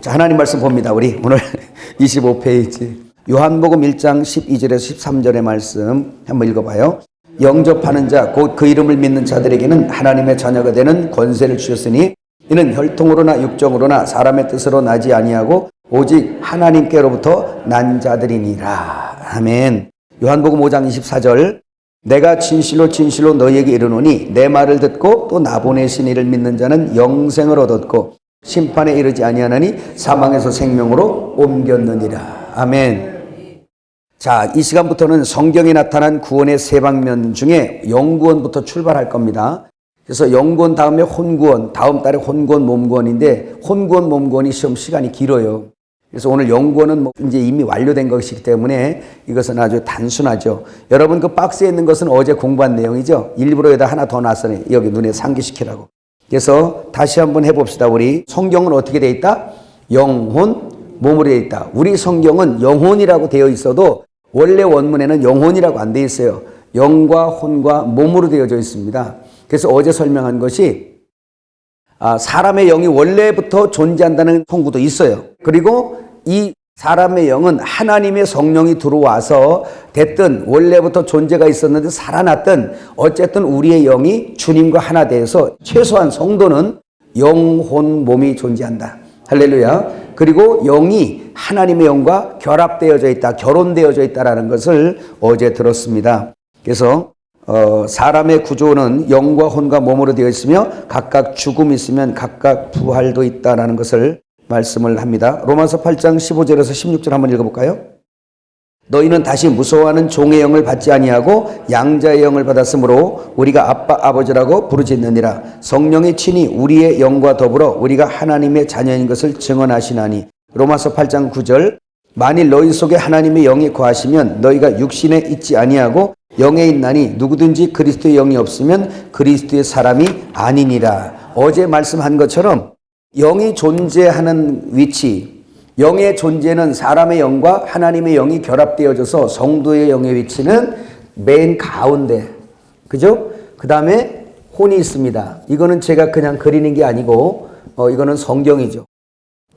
자, 하나님 말씀 봅니다. 우리 오늘 25페이지. 요한복음 1장 12절에서 13절의 말씀 한번 읽어봐요. 영접하는 자, 곧 그 이름을 믿는 자들에게는 하나님의 자녀가 되는 권세를 주셨으니 이는 혈통으로나 육정으로나 사람의 뜻으로 나지 아니하고 오직 하나님께로부터 난 자들이니라. 아멘. 요한복음 5장 24절. 내가 진실로 진실로 너희에게 이르노니 내 말을 듣고 또 나 보내신 이를 믿는 자는 영생을 얻었고 심판에 이르지 아니하나니 사망에서 생명으로 옮겼느니라. 아멘. 자, 이 시간부터는 성경에 나타난 구원의 세 방면 중에 영구원부터 출발할 겁니다. 그래서 영구원 다음에 혼구원, 다음 달에 혼구원, 몸구원인데 혼구원, 몸구원이 시간이 길어요. 그래서 오늘 영구원은 이제 이미 완료된 것이기 때문에 이것은 아주 단순하죠. 여러분 그 박스에 있는 것은 어제 공부한 내용이죠. 일부러 여기다 하나 더 놨으니 여기 눈에 상기시키라고. 그래서 다시 한번 해봅시다. 우리 성경은 어떻게 되어 있다? 영혼, 몸으로 되어 있다. 우리 성경은 영혼이라고 되어 있어도 원래 원문에는 영혼이라고 안 되어 있어요. 영과 혼과 몸으로 되어져 있습니다. 그래서 어제 설명한 것이 사람의 영이 원래부터 존재한다는 통구도 있어요. 그리고 이 사람의 영은 하나님의 성령이 들어와서 됐든 원래부터 존재가 있었는데 살아났든 어쨌든 우리의 영이 주님과 하나 되어서 최소한 성도는 영혼 몸이 존재한다. 할렐루야. 그리고 영이 하나님의 영과 결합되어져 있다, 결혼되어져 있다라는 것을 어제 들었습니다. 그래서 사람의 구조는 영과 혼과 몸으로 되어 있으며 각각 죽음이 있으면 각각 부활도 있다라는 것을 말씀을 합니다. 로마서 8장 15절에서 16절 한번 읽어볼까요? 너희는 다시 무서워하는 종의 영을 받지 아니하고 양자의 영을 받았으므로 우리가 아빠 아버지라고 부르짖느니라. 성령이 친히 우리의 영과 더불어 우리가 하나님의 자녀인 것을 증언하시나니. 로마서 8장 9절. 만일 너희 속에 하나님의 영이 거하시면 너희가 육신에 있지 아니하고 영에 있나니 누구든지 그리스도의 영이 없으면 그리스도의 사람이 아니니라. 어제 말씀한 것처럼 영이 존재하는 위치, 영의 존재는 사람의 영과 하나님의 영이 결합되어져서 성도의 영의 위치는 맨 가운데, 그죠? 그 다음에 혼이 있습니다. 이거는 제가 그냥 그리는 게 아니고 이거는 성경이죠.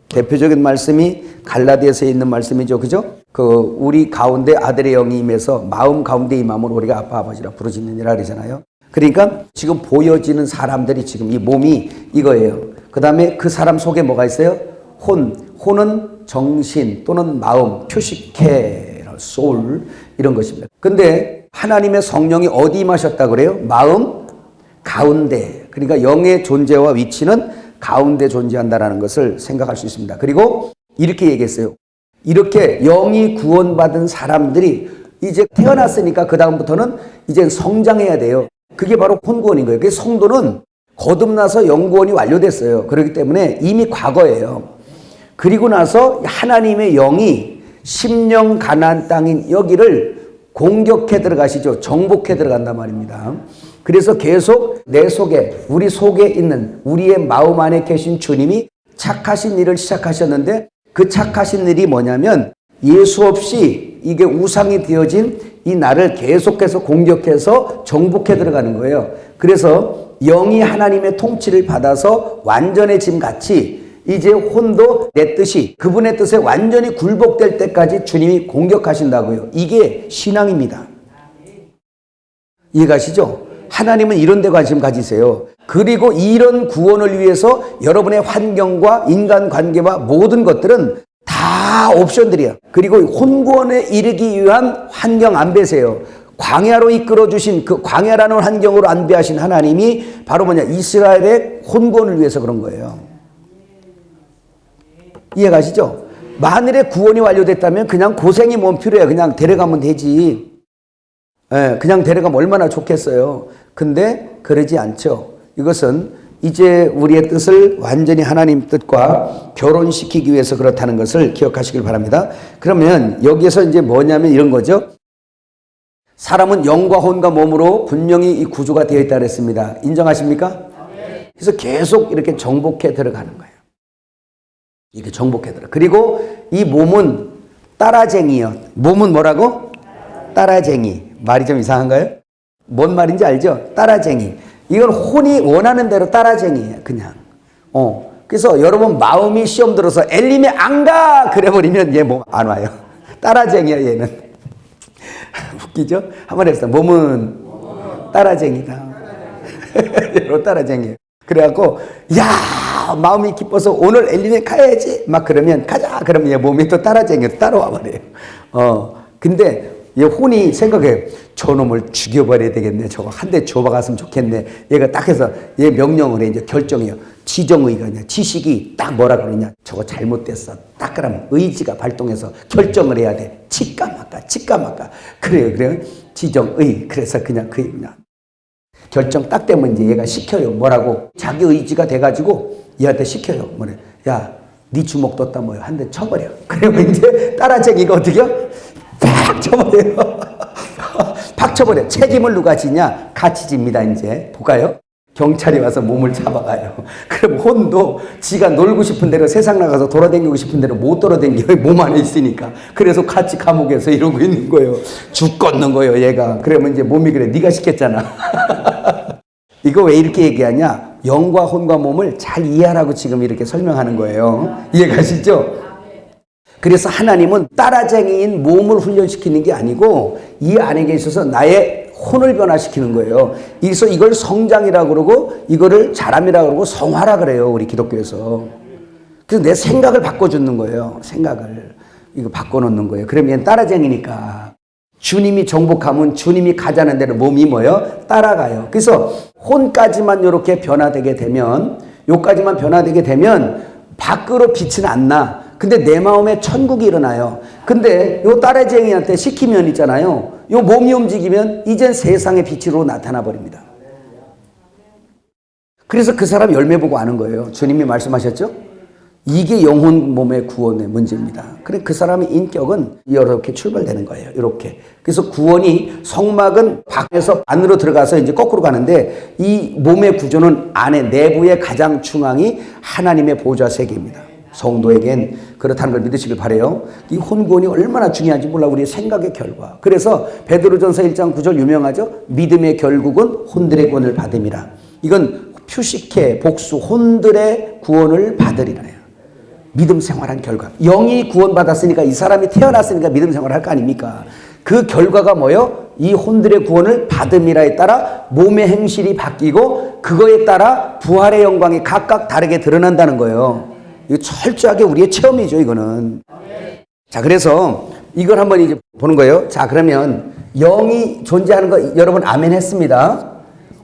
대표적인 말씀이 갈라디아서에 있는 말씀이죠. 그죠? 우리 가운데 아들의 영이 임해서 마음 가운데 임함으로 우리가 아빠 아버지라 부르짖느니라 그러잖아요. 그러니까 지금 보여지는 사람들이 지금 이 몸이 이거예요. 그 다음에 그 사람 속에 뭐가 있어요? 혼은 정신 또는 마음, 표식해, 소울 이런 것입니다. 근데 하나님의 성령이 어디 임하셨다 그래요? 마음 가운데. 그러니까 영의 존재와 위치는 가운데 존재한다는 것을 생각할 수 있습니다. 그리고 이렇게 얘기했어요. 이렇게 영이 구원받은 사람들이 이제 태어났으니까 그 다음부터는 이제 성장해야 돼요. 그게 바로 혼구원인 거예요. 그래서 성도는 거듭나서 영구원이 완료됐어요. 그렇기 때문에 이미 과거예요. 그리고 나서 하나님의 영이 심령 가나안 땅인 여기를 공격해 들어가시죠. 정복해 들어간단 말입니다. 그래서 계속 내 속에, 우리 속에 있는 우리의 마음 안에 계신 주님이 착하신 일을 시작하셨는데 그 착하신 일이 뭐냐면 예수 없이 이게 우상이 되어진 이 나를 계속해서 공격해서 정복해 들어가는 거예요. 그래서 영이 하나님의 통치를 받아서 완전해짐 같이 이제 혼도 내 뜻이 그분의 뜻에 완전히 굴복될 때까지 주님이 공격하신다고요. 이게 신앙입니다. 이해가시죠? 하나님은 이런 데 관심 가지세요. 그리고 이런 구원을 위해서 여러분의 환경과 인간관계와 모든 것들은 다 옵션들이야. 그리고 혼구원에 이르기 위한 환경 안배세요. 광야로 이끌어주신 그 광야라는 환경으로 안배하신 하나님이 바로 뭐냐? 이스라엘의 혼구원을 위해서 그런 거예요. 이해가시죠? 만일에 구원이 완료됐다면 그냥 고생이 뭔 필요해. 그냥 데려가면 되지. 그냥 데려가면 얼마나 좋겠어요. 근데 그러지 않죠. 이것은 이제 우리의 뜻을 완전히 하나님 뜻과 결혼시키기 위해서 그렇다는 것을 기억하시길 바랍니다. 그러면 여기에서 이제 뭐냐면 이런 거죠. 사람은 영과 혼과 몸으로 분명히 이 구조가 되어 있다 그랬습니다. 인정하십니까? 그래서 계속 이렇게 정복해 들어가는 거예요. 이렇게 정복해 들어. 그리고 이 몸은 따라쟁이요. 몸은 뭐라고? 따라쟁이. 말이 좀 이상한가요? 뭔 말인지 알죠? 따라쟁이. 이건 혼이 원하는 대로 따라쟁이에요. 그냥. 그래서 여러분 마음이 시험 들어서 엘림에 안 가! 그래버리면 얘 몸 안 와요. 따라쟁이야 얘는. 웃기죠? 한번 해봅시다. 몸은 따라쟁이다. 여러분 따라쟁이에요. 그래갖고 야 마음이 기뻐서 오늘 엘림에 가야지 막 그러면 가자 그러면 얘 몸이 또 따라쟁이로 따라와 버려요. 근데 얘 혼이 생각해 저놈을 죽여버려야 되겠네. 저거 한 대 줘박았으면 좋겠네. 얘가 딱 해서 얘 명령을 해. 이제 결정해요. 지정의가 그냥 지식이 딱 뭐라 그러냐. 저거 잘못됐어. 딱 그러면 의지가 발동해서 결정을 해야 돼. 칠까 말까 칠까 말까. 그래요. 지정의. 그래서 그냥 결정 딱 되면 이제 얘가 시켜요. 뭐라고? 자기 의지가 돼가지고 얘한테 시켜요. 뭐래? 야, 네 주먹 뒀다 뭐요? 한 대 쳐버려. 그러면 이제 따라쟁이가 어떻게요? 팍 쳐버려요. 팍 쳐버려. 책임을 누가 지냐? 같이 집니다. 이제 볼까요? 경찰이 와서 몸을 잡아가요. 그럼 혼도 지가 놀고 싶은 대로 세상 나가서 돌아다니고 싶은 대로 못 돌아다니고 몸 안에 있으니까. 그래서 같이 감옥에서 이러고 있는 거예요. 죽겠는 거예요, 얘가. 그러면 이제 몸이 그래. 네가 시켰잖아. 이거 왜 이렇게 얘기하냐? 영과 혼과 몸을 잘 이해하라고 지금 이렇게 설명하는 거예요. 이해가시죠? 그래서 하나님은 따라쟁이인 몸을 훈련시키는 게 아니고 이 안에 있어서 나의 혼을 변화시키는 거예요. 그래서 이걸 성장이라고 그러고 이거를 자람이라고 그러고 성화라 그래요. 우리 기독교에서. 그래서 내 생각을 바꿔주는 거예요. 생각을. 이거 바꿔놓는 거예요. 그러면 따라쟁이니까. 주님이 정복하면 주님이 가자는 대로 몸이 뭐예요? 따라가요. 그래서 혼까지만 이렇게 변화되게 되면 요까지만 변화되게 되면 밖으로 빛은 안 나. 근데 내 마음에 천국이 일어나요. 근데 요 따라쟁이한테 시키면 있잖아요. 요 몸이 움직이면 이젠 세상의 빛으로 나타나 버립니다. 그래서 그 사람 열매 보고 아는 거예요. 주님이 말씀하셨죠? 이게 영혼 몸의 구원의 문제입니다. 그래 그 사람의 인격은 이렇게 출발되는 거예요. 이렇게. 그래서 구원이 성막은 밖에서 안으로 들어가서 이제 거꾸로 가는데 이 몸의 구조는 안에 내부의 가장 중앙이 하나님의 보좌 세계입니다. 성도에겐 그렇다는 걸 믿으시길 바라요. 이 혼구원이 얼마나 중요한지 몰라. 우리의 생각의 결과. 그래서 베드로전서 1장 9절 유명하죠. 믿음의 결국은 혼들의 구원을 받음이라. 이건 표식해 복수 혼들의 구원을 받으리라. 믿음 생활한 결과. 영이 구원받았으니까 이 사람이 태어났으니까 믿음 생활을 할 거 아닙니까? 그 결과가 뭐예요? 이 혼들의 구원을 받음이라에 따라 몸의 행실이 바뀌고 그거에 따라 부활의 영광이 각각 다르게 드러난다는 거예요. 이거 철저하게 우리의 체험이죠, 이거는. 자, 그래서 이걸 한번 이제 보는 거예요. 자, 그러면 영이 존재하는 거 여러분 아멘 했습니다.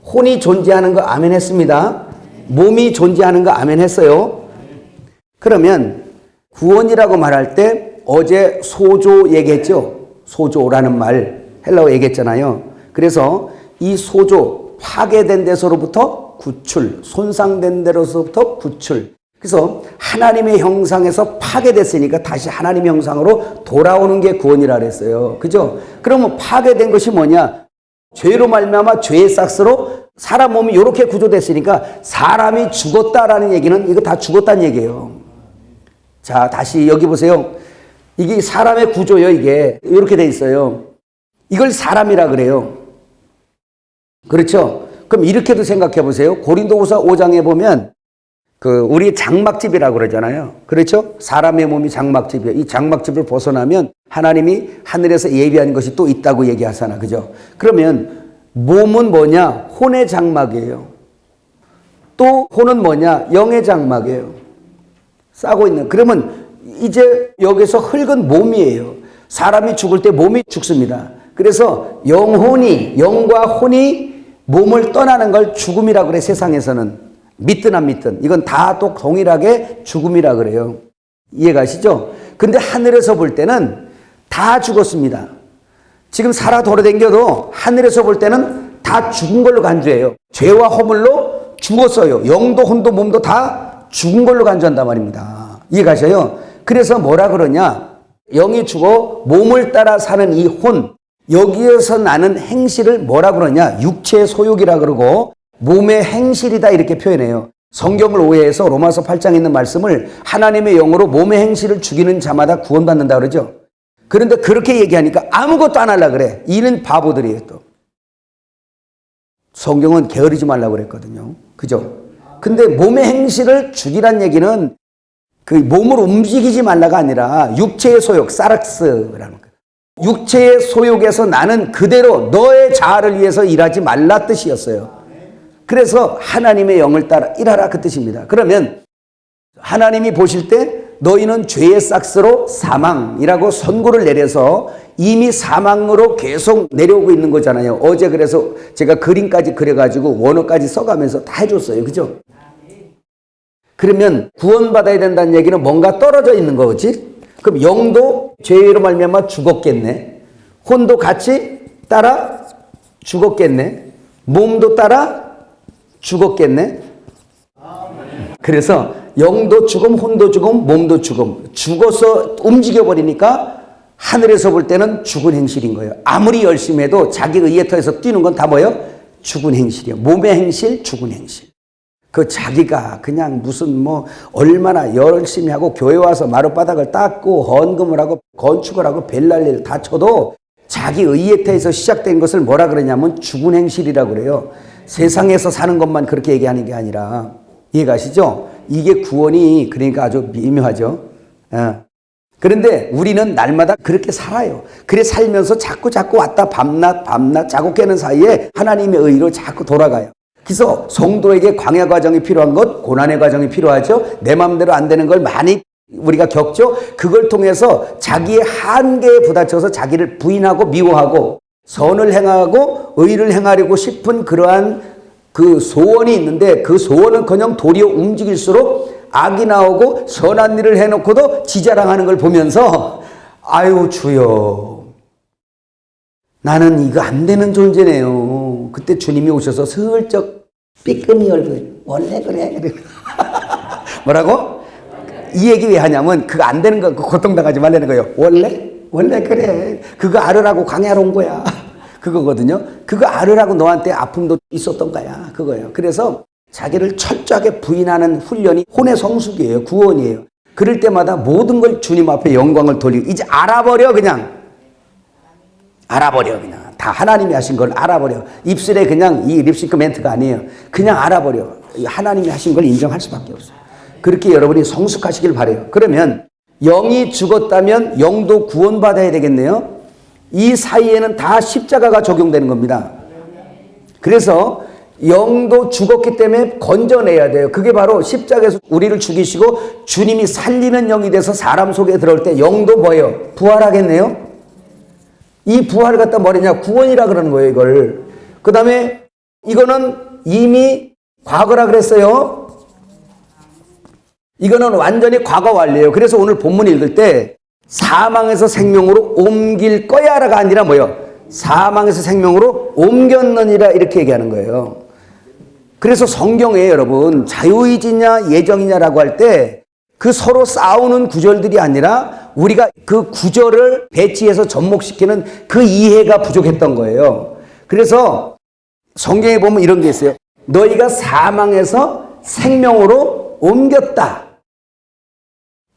혼이 존재하는 거 아멘 했습니다. 몸이 존재하는 거 아멘 했어요. 그러면 구원이라고 말할 때 어제 소조 얘기했죠. 소조라는 말 헬라어 얘기했잖아요. 그래서 이 소조 파괴된 데서로부터 구출, 손상된 데로부터 구출. 그래서 하나님의 형상에서 파괴됐으니까 다시 하나님의 형상으로 돌아오는 게 구원이라 그랬어요. 그죠? 그러면 파괴된 것이 뭐냐? 죄로 말미암아 죄의 싹스로 사람 몸이 이렇게 구조됐으니까 사람이 죽었다라는 얘기는 이거 다 죽었다는 얘기예요. 자, 다시 여기 보세요. 이게 사람의 구조예요, 이게. 이렇게 돼 있어요. 이걸 사람이라 그래요. 그렇죠? 그럼 이렇게도 생각해 보세요. 고린도후서 5장에 보면 우리 장막집이라고 그러잖아요. 그렇죠? 사람의 몸이 장막집이에요. 이 장막집을 벗어나면 하나님이 하늘에서 예비한 것이 또 있다고 얘기하잖아. 그죠? 그러면 몸은 뭐냐? 혼의 장막이에요. 또 혼은 뭐냐? 영의 장막이에요. 싸고 있는. 그러면 이제 여기서 흙은 몸이에요. 사람이 죽을 때 몸이 죽습니다. 그래서 영과 혼이 몸을 떠나는 걸 죽음이라고 그래, 세상에서는. 믿든 안 믿든. 이건 다 또 동일하게 죽음이라 그래요. 이해가시죠? 근데 하늘에서 볼 때는 다 죽었습니다. 지금 살아 돌아다녀도 하늘에서 볼 때는 다 죽은 걸로 간주해요. 죄와 허물로 죽었어요. 영도 혼도 몸도 다 죽은 걸로 간주한단 말입니다. 이해가셔요? 그래서 뭐라 그러냐? 영이 죽어 몸을 따라 사는 이 혼, 여기에서 나는 행실을 뭐라 그러냐? 육체의 소욕이라 그러고 몸의 행실이다 이렇게 표현해요. 성경을 오해해서 로마서 8장에 있는 말씀을 하나님의 영으로 몸의 행실을 죽이는 자마다 구원받는다 그러죠. 그런데 그렇게 얘기하니까 아무것도 안 하려고 그래. 이는 바보들이에요 또. 성경은 게으르지 말라고 그랬거든요. 그죠? 근데 몸의 행실을 죽이란 얘기는 그 몸을 움직이지 말라가 아니라 육체의 소욕, 사락스라는 거예요. 육체의 소욕에서 나는 그대로 너의 자아를 위해서 일하지 말라 뜻이었어요. 그래서 하나님의 영을 따라 일하라 그 뜻입니다. 그러면 하나님이 보실 때 너희는 죄의 싹스로 사망이라고 선고를 내려서 이미 사망으로 계속 내려오고 있는 거잖아요. 어제 그래서 제가 그림까지 그려가지고 원어까지 써가면서 다 해줬어요. 그죠? 그러면 구원받아야 된다는 얘기는 뭔가 떨어져 있는 거지? 그럼 영도 죄로 말미암아 죽었겠네. 혼도 같이 따라 죽었겠네. 몸도 따라 죽었겠네. 그래서 영도 죽음, 혼도 죽음, 몸도 죽음. 죽어서 움직여버리니까 하늘에서 볼 때는 죽은 행실인 거예요. 아무리 열심히 해도 자기 의에 터해서 뛰는 건 다 뭐예요? 죽은 행실이에요. 몸의 행실, 죽은 행실. 그 자기가 그냥 무슨 뭐 얼마나 열심히 하고 교회 와서 마룻바닥을 닦고 헌금을 하고 건축을 하고 별날 일 다 쳐도 자기 의에 터해서 시작된 것을 뭐라 그러냐면 죽은 행실이라고 그래요. 세상에서 사는 것만 그렇게 얘기하는 게 아니라 이해가시죠? 이게 구원이 그러니까 아주 미묘하죠. 그런데 우리는 날마다 그렇게 살아요. 그래 살면서 자꾸 왔다 밤낮 자고 깨는 사이에 하나님의 의로 자꾸 돌아가요. 그래서 성도에게 광야 과정이 필요한 것, 고난의 과정이 필요하죠. 내 마음대로 안 되는 걸 많이 우리가 겪죠. 그걸 통해서 자기의 한계에 부딪혀서 자기를 부인하고 미워하고 선을 행하고 의를 행하려고 싶은 그러한 그 소원이 있는데 그 소원은 그냥 도리어 움직일수록 악이 나오고 선한 일을 해놓고도 지자랑하는 걸 보면서 아유 주여 나는 이거 안 되는 존재네요. 그때 주님이 오셔서 슬쩍 삐끔이 얼굴 원래 그래. 뭐라고? 이 얘기 왜 하냐면 그거 안 되는 거 고통당하지 말라는 거예요. 원래 그래. 그거 알으라고 광야로 온 거야. 그거거든요. 그거 알으라고 너한테 아픔도 있었던 거야. 그거예요. 그래서 자기를 철저하게 부인하는 훈련이 혼의 성숙이에요. 구원이에요. 그럴 때마다 모든 걸 주님 앞에 영광을 돌리고 이제 알아버려 그냥. 다 하나님이 하신 걸 알아버려. 입술에 그냥 이 립싱크 멘트가 아니에요. 그냥 알아버려. 하나님이 하신 걸 인정할 수밖에 없어요. 그렇게 여러분이 성숙하시길 바라요. 그러면 영이 죽었다면 영도 구원받아야 되겠네요. 이 사이에는 다 십자가가 적용되는 겁니다. 그래서 영도 죽었기 때문에 건져내야 돼요. 그게 바로 십자가에서 우리를 죽이시고 주님이 살리는 영이 돼서 사람 속에 들어올 때 영도 뭐예요? 부활하겠네요. 이 부활을 갖다 뭐냐? 구원이라 그러는 거예요, 이걸. 그 다음에 이거는 이미 과거라 그랬어요. 이거는 완전히 과거 완료예요. 그래서 오늘 본문 읽을 때 사망에서 생명으로 옮길 거야라가 아니라 뭐예요? 사망에서 생명으로 옮겼느니라 이렇게 얘기하는 거예요. 그래서 성경에 여러분 자유의지냐 예정이냐라고 할 때 그 서로 싸우는 구절들이 아니라 우리가 그 구절을 배치해서 접목시키는 그 이해가 부족했던 거예요. 그래서 성경에 보면 이런 게 있어요. 너희가 사망에서 생명으로 옮겼다.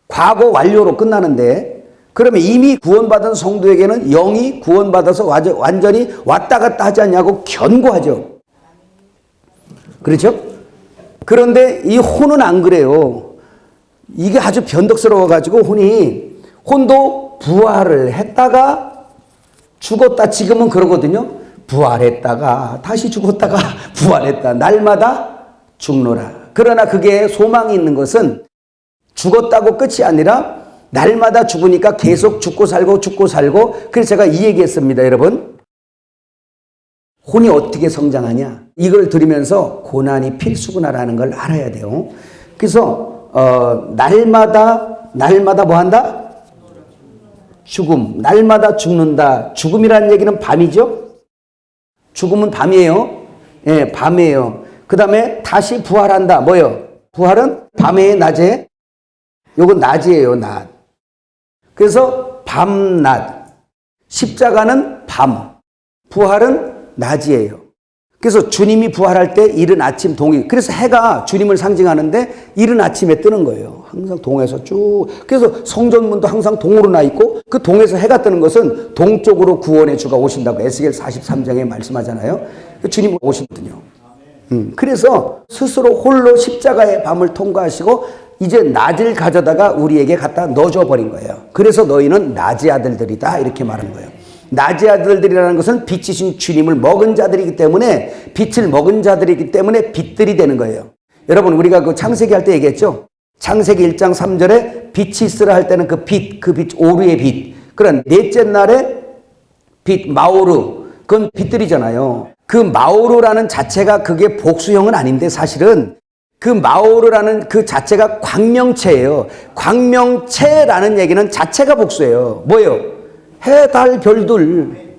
과거 완료로 끝나는데 그러면 이미 구원받은 성도에게는 영이 구원받아서 완전히 왔다 갔다 하지 않냐고 견고하죠. 그렇죠? 그런데 이 혼은 안 그래요. 이게 아주 변덕스러워가지고 혼도 부활을 했다가 죽었다. 지금은 그러거든요. 부활했다가 다시 죽었다가 부활했다. 날마다 죽노라. 그러나 그게 소망이 있는 것은 죽었다고 끝이 아니라 날마다 죽으니까 계속 죽고 살고 그래서 제가 이 얘기했습니다. 여러분 혼이 어떻게 성장하냐 이걸 들으면서 고난이 필수구나라는 걸 알아야 돼요. 그래서 날마다 뭐 한다? 죽음. 날마다 죽는다. 죽음이라는 얘기는 밤이죠? 죽음은 밤이에요. 예, 밤이에요. 그 다음에 다시 부활한다. 뭐예요? 부활은 밤에 낮에? 요건 낮이에요, 낮. 그래서 밤, 낮. 십자가는 밤. 부활은 낮이에요. 그래서 주님이 부활할 때 이른 아침 동이. 그래서 해가 주님을 상징하는데 이른 아침에 뜨는 거예요. 항상 동에서 쭉. 그래서 성전문도 항상 동으로 나 있고 그 동에서 해가 뜨는 것은 동쪽으로 구원의 주가 오신다고 에스겔 43장에 말씀하잖아요. 주님 오시거든요. 그래서 스스로 홀로 십자가의 밤을 통과하시고 이제 낮을 가져다가 우리에게 갖다 넣어줘 버린 거예요. 그래서 너희는 낮의 아들들이다 이렇게 말하는 거예요. 낮의 아들들이라는 것은 빛이신 주님을 먹은 자들이기 때문에, 빛을 먹은 자들이기 때문에 빛들이 되는 거예요. 여러분, 우리가 그 창세기 할 때 얘기했죠. 창세기 1장 3절에 빛이 있으라 할 때는 그 빛 오르의 빛. 그런 넷째 날에 빛, 마오르. 그건 빛들이잖아요. 그 마오르라는 자체가 그게 복수형은 아닌데 사실은 그 마오르라는 그 자체가 광명체예요. 광명체라는 얘기는 자체가 복수예요. 뭐예요? 해, 달, 별들.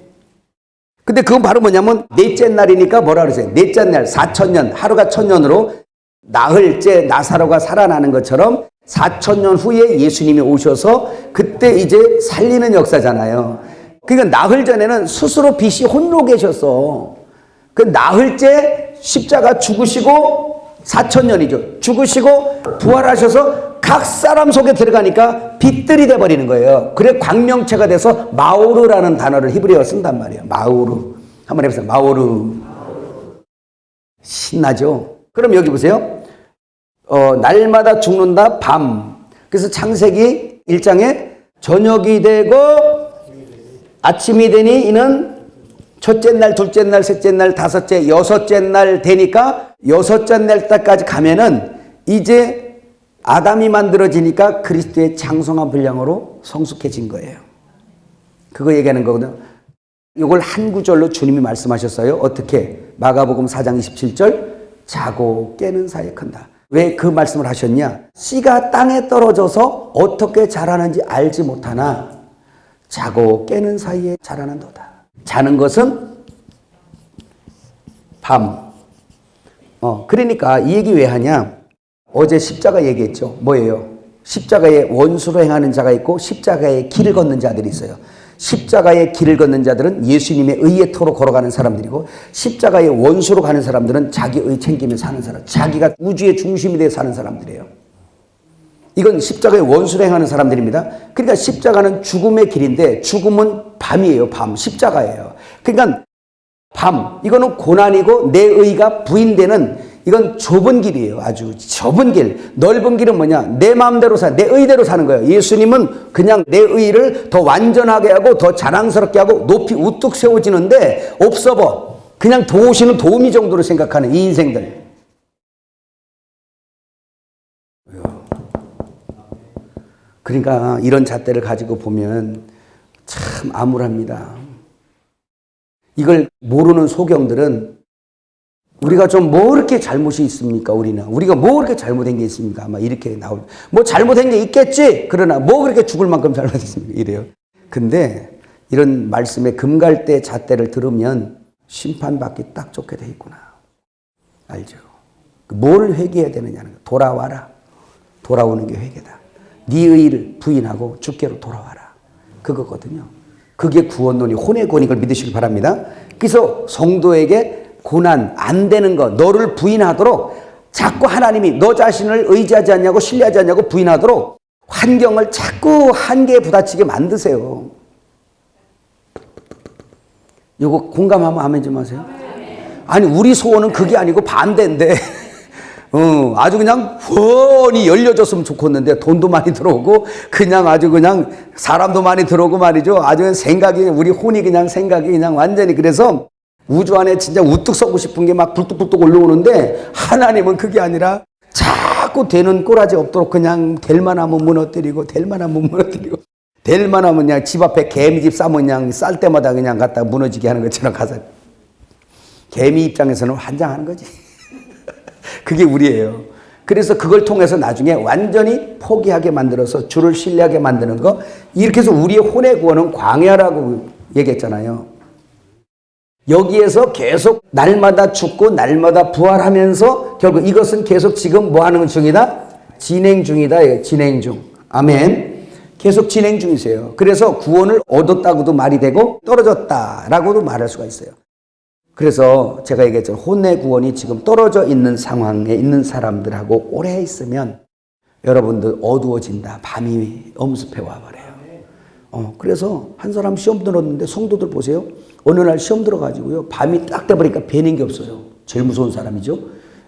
근데 그건 바로 뭐냐면 넷째 날이니까 뭐라 그러세요? 넷째 날, 4,000년, 하루가 1,000년으로 나흘째 나사로가 살아나는 것처럼 4,000년 후에 예수님이 오셔서 그때 이제 살리는 역사잖아요. 그러니까 나흘 전에는 스스로 빛이 홀로 계셨어. 그 나흘째 십자가 죽으시고 4,000년이죠. 죽으시고 부활하셔서 각 사람 속에 들어가니까 빛들이 돼버리는 거예요. 그래 광명체가 돼서 마오르라는 단어를 히브리어로 쓴단 말이에요. 마오르. 한번 해보세요. 마오르. 신나죠? 그럼 여기 보세요. 날마다 죽는다 밤. 그래서 창세기 1장에 저녁이 되고 아침이 되니 이는 첫째 날, 둘째 날, 셋째 날, 다섯째, 여섯째 날 되니까 여섯째 날 때까지 가면은 이제 아담이 만들어지니까 그리스도의 장성한 분량으로 성숙해진 거예요. 그거 얘기하는 거거든요. 이걸 한 구절로 주님이 말씀하셨어요. 어떻게? 마가복음 4장 27절 자고 깨는 사이에 큰다. 왜 그 말씀을 하셨냐? 씨가 땅에 떨어져서 어떻게 자라는지 알지 못하나 자고 깨는 사이에 자라는도다. 자는 것은 밤. 그러니까 이 얘기 왜 하냐? 어제 십자가 얘기했죠. 뭐예요? 십자가의 원수로 행하는 자가 있고 십자가의 길을 걷는 자들이 있어요. 십자가의 길을 걷는 자들은 예수님의 의의 터로 걸어가는 사람들이고 십자가의 원수로 가는 사람들은 자기의 챙기며 사는 사람, 자기가 우주의 중심이 되어 사는 사람들이에요. 이건 십자가의 원수로 행하는 사람들입니다. 그러니까 십자가는 죽음의 길인데 죽음은 밤이에요. 밤. 십자가예요. 그러니까 밤. 이거는 고난이고 내 의가 부인되는 이건 좁은 길이에요. 아주 좁은 길. 넓은 길은 뭐냐? 내 마음대로 내 의대로 사는 거예요. 예수님은 그냥 내 의를 더 완전하게 하고 더 자랑스럽게 하고 높이 우뚝 세워지는데 없어버. 그냥 도우시는 도우미 정도로 생각하는 이 인생들. 그러니까 이런 잣대를 가지고 보면 참 암울합니다. 이걸 모르는 소경들은 우리가 좀 뭐 그렇게 잘못이 있습니까? 우리가 뭐 그렇게 잘못된 게 있습니까? 아마 이렇게 나올 뭐 잘못된 게 있겠지. 그러나 뭐 그렇게 죽을 만큼 잘못했습니까? 이래요. 근데 이런 말씀에 금갈대 잣대를 들으면 심판받기 딱 좋게 돼 있구나. 알죠? 뭘 회개해야 되느냐는 거. 돌아와라. 돌아오는 게 회개다. 네 의를 부인하고 주께로 돌아와라. 그거거든요. 그게 구원론이 혼의 구원인 걸 믿으시기 바랍니다. 그래서 성도에게 고난, 안 되는 거, 너를 부인하도록 자꾸 하나님이 너 자신을 의지하지 않냐고 신뢰하지 않냐고 부인하도록 환경을 자꾸 한계에 부딪히게 만드세요. 이거 공감하면 아멘 좀 하세요. 아니 우리 소원은 그게 아니고 반대인데 아주 그냥 훤히 열려졌으면 좋겠는데 돈도 많이 들어오고 그냥 아주 그냥 사람도 많이 들어오고 말이죠. 아주 생각이 우리 혼이 그냥 생각이 그냥 완전히 그래서 우주 안에 진짜 우뚝 서고 싶은 게 막 불뚝불뚝 올라오는데 하나님은 그게 아니라 자꾸 되는 꼬라지 없도록 그냥 될 만하면 무너뜨리고 될 만하면 무너뜨리고 될 만하면 그냥 집 앞에 개미집 싸면 그냥 쌀 때마다 그냥 갖다 무너지게 하는 것처럼 가서 개미 입장에서는 환장하는 거지. 그게 우리예요. 그래서 그걸 통해서 나중에 완전히 포기하게 만들어서 주를 신뢰하게 만드는 거. 이렇게 해서 우리의 혼의 구원은 광야라고 얘기했잖아요. 여기에서 계속 날마다 죽고 날마다 부활하면서 결국 이것은 계속 지금 뭐 하는 중이다? 진행 중이다. 진행 중. 아멘. 계속 진행 중이세요. 그래서 구원을 얻었다고도 말이 되고 떨어졌다라고도 말할 수가 있어요. 그래서 제가 얘기했죠. 혼의 구원이 지금 떨어져 있는 상황에 있는 사람들하고 오래 있으면 여러분들 어두워진다. 밤이 엄습해 와버려요. 그래서 한 사람 시험 들었는데 성도들 보세요. 어느 날 시험 들어가지고요. 밤이 딱 돼버리니까 배는 게 없어요. 제일 무서운 사람이죠.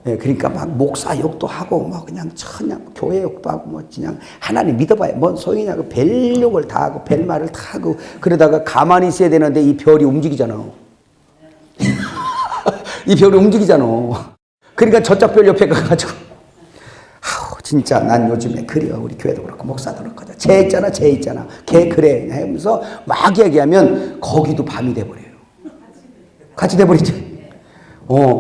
예, 그러니까 막 목사 욕도 하고 뭐 그냥 교회 욕도 하고 뭐 그냥 하나님 믿어봐야 뭔 소용이냐고 별 욕을 다 하고 별 말을 다 하고 그러다가 가만히 있어야 되는데 이 별이 움직이잖아. 이 별이 움직이잖아. 그러니까 저쪽 별 옆에 가가지고 아우 진짜 난 요즘에 그래요. 우리 교회도 그렇고 목사도 그렇고 쟤 있잖아 걔 그래 하면서 막 이야기하면 거기도 밤이 돼버려요. 같이 돼버리죠.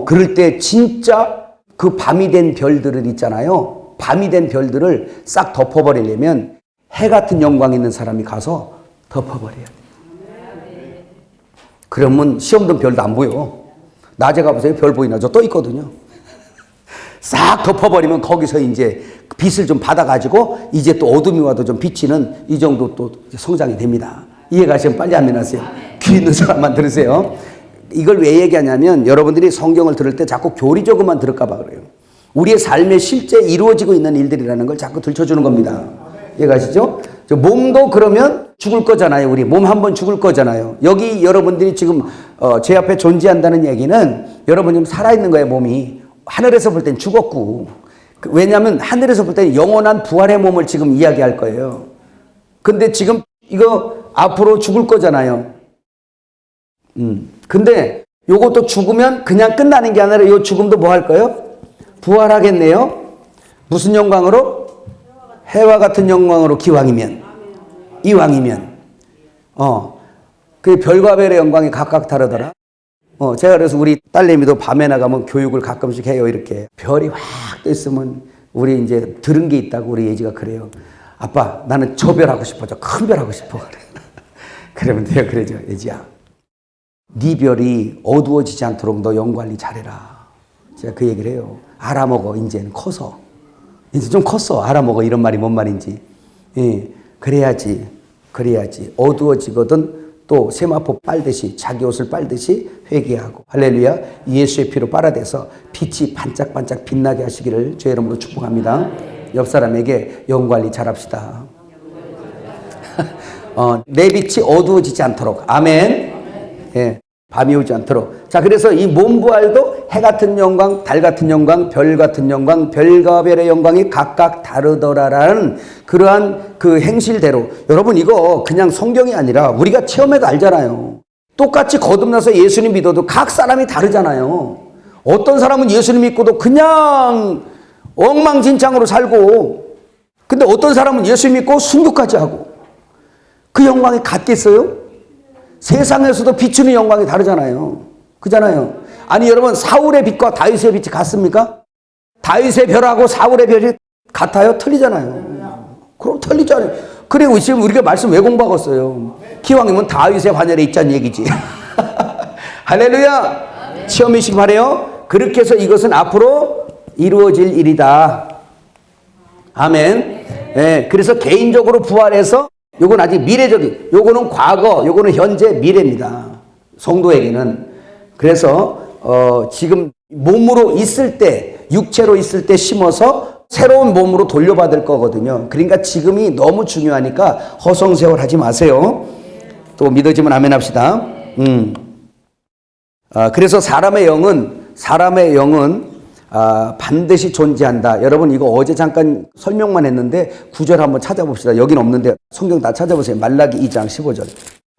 그럴 때 진짜 그 밤이 된 별들을 있잖아요. 밤이 된 별들을 싹 덮어버리려면 해 같은 영광 있는 사람이 가서 덮어버려요. 그러면 시험 든 별도 안 보여. 낮에 가보세요. 별 보이나? 저 떠 있거든요. 싹 덮어버리면 거기서 이제 빛을 좀 받아가지고 이제 또 어둠이 와도 좀 비치는 이 정도 또 성장이 됩니다. 이해가시면 빨리 아멘하세요. 귀 있는 사람만 들으세요. 이걸 왜 얘기하냐면 여러분들이 성경을 들을 때 자꾸 교리적으로만 들을까 봐 그래요. 우리의 삶에 실제 이루어지고 있는 일들이라는 걸 자꾸 들춰주는 겁니다. 이해가시죠? 몸도 그러면 죽을 거잖아요. 우리 몸 한 번 죽을 거잖아요. 여기 여러분들이 지금 제 앞에 존재한다는 얘기는 여러분 지금 살아있는 거예요. 몸이. 하늘에서 볼 땐 죽었고 왜냐하면 하늘에서 볼 때는 영원한 부활의 몸을 지금 이야기할 거예요. 근데 지금 이거 앞으로 죽을 거잖아요. 근데 요것도 죽으면 그냥 끝나는 게 아니라 요 죽음도 뭐 할 거예요? 부활하겠네요. 무슨 영광으로? 해와 같은 영광으로 기왕이면 이왕이면 그 별과 별의 영광이 각각 다르더라. 제가 그래서 우리 딸내미도 밤에 나가면 교육을 가끔씩 해요. 이렇게 별이 확 떠 있으면 우리 이제 들은 게 있다고 우리 예지가 그래요. 아빠 나는 저 별 하고 싶어. 저 큰 별 하고 싶어. 그러면 돼요. 그러죠. 예지야. 네 별이 어두워지지 않도록 너 영 관리 잘해라. 제가 그 얘기를 해요. 알아먹어. 이제는 커서. 이제 좀 컸어. 알아먹어. 이런 말이 뭔 말인지. 예, 그래야지. 어두워지거든 또 세마포 빨듯이 자기 옷을 빨듯이 회개하고 할렐루야 예수의 피로 빨아대서 빛이 반짝반짝 빛나게 하시기를 주의 이름으로 축복합니다. 옆 사람에게 영 관리 잘합시다. 내 빛이 어두워지지 않도록 아멘. 예, 밤이 오지 않도록. 자, 그래서 이 몸 부활도 해 같은 영광, 달 같은 영광, 별 같은 영광, 별과 별의 영광이 각각 다르더라라는 그러한 그 행실대로 여러분 이거 그냥 성경이 아니라 우리가 체험해도 알잖아요. 똑같이 거듭나서 예수님 믿어도 각 사람이 다르잖아요. 어떤 사람은 예수님 믿고도 그냥 엉망진창으로 살고 근데 어떤 사람은 예수님 믿고 순교까지 하고 그 영광이 같겠어요? 세상에서도 비추는 영광이 다르잖아요. 그잖아요. 아니 여러분 사울의 빛과 다윗의 빛이 같습니까? 다윗의 별하고 사울의 별이 같아요? 틀리잖아요. 그럼 틀리잖아요. 그리고 지금 우리가 말씀 왜 공부하겠어요? 기왕이면 다윗의 환열에 있자는 얘기지. 할렐루야. 시험이시기 바래요. 그렇게 해서 이것은 앞으로 이루어질 일이다. 아멘. 네, 그래서 개인적으로 부활해서 요건 아직 미래적인, 요거는 과거, 요거는 현재, 미래입니다. 성도에게는. 그래서 지금 몸으로 있을 때, 육체로 있을 때 심어서 새로운 몸으로 돌려받을 거거든요. 그러니까 지금이 너무 중요하니까 허송세월 하지 마세요. 또 믿어지면 아멘 합시다. 그래서 사람의 영은 반드시 존재한다. 여러분 이거 어제 잠깐 설명만 했는데 구절 한번 찾아봅시다. 여긴 없는데 성경 다 찾아보세요. 말라기 2장 15절.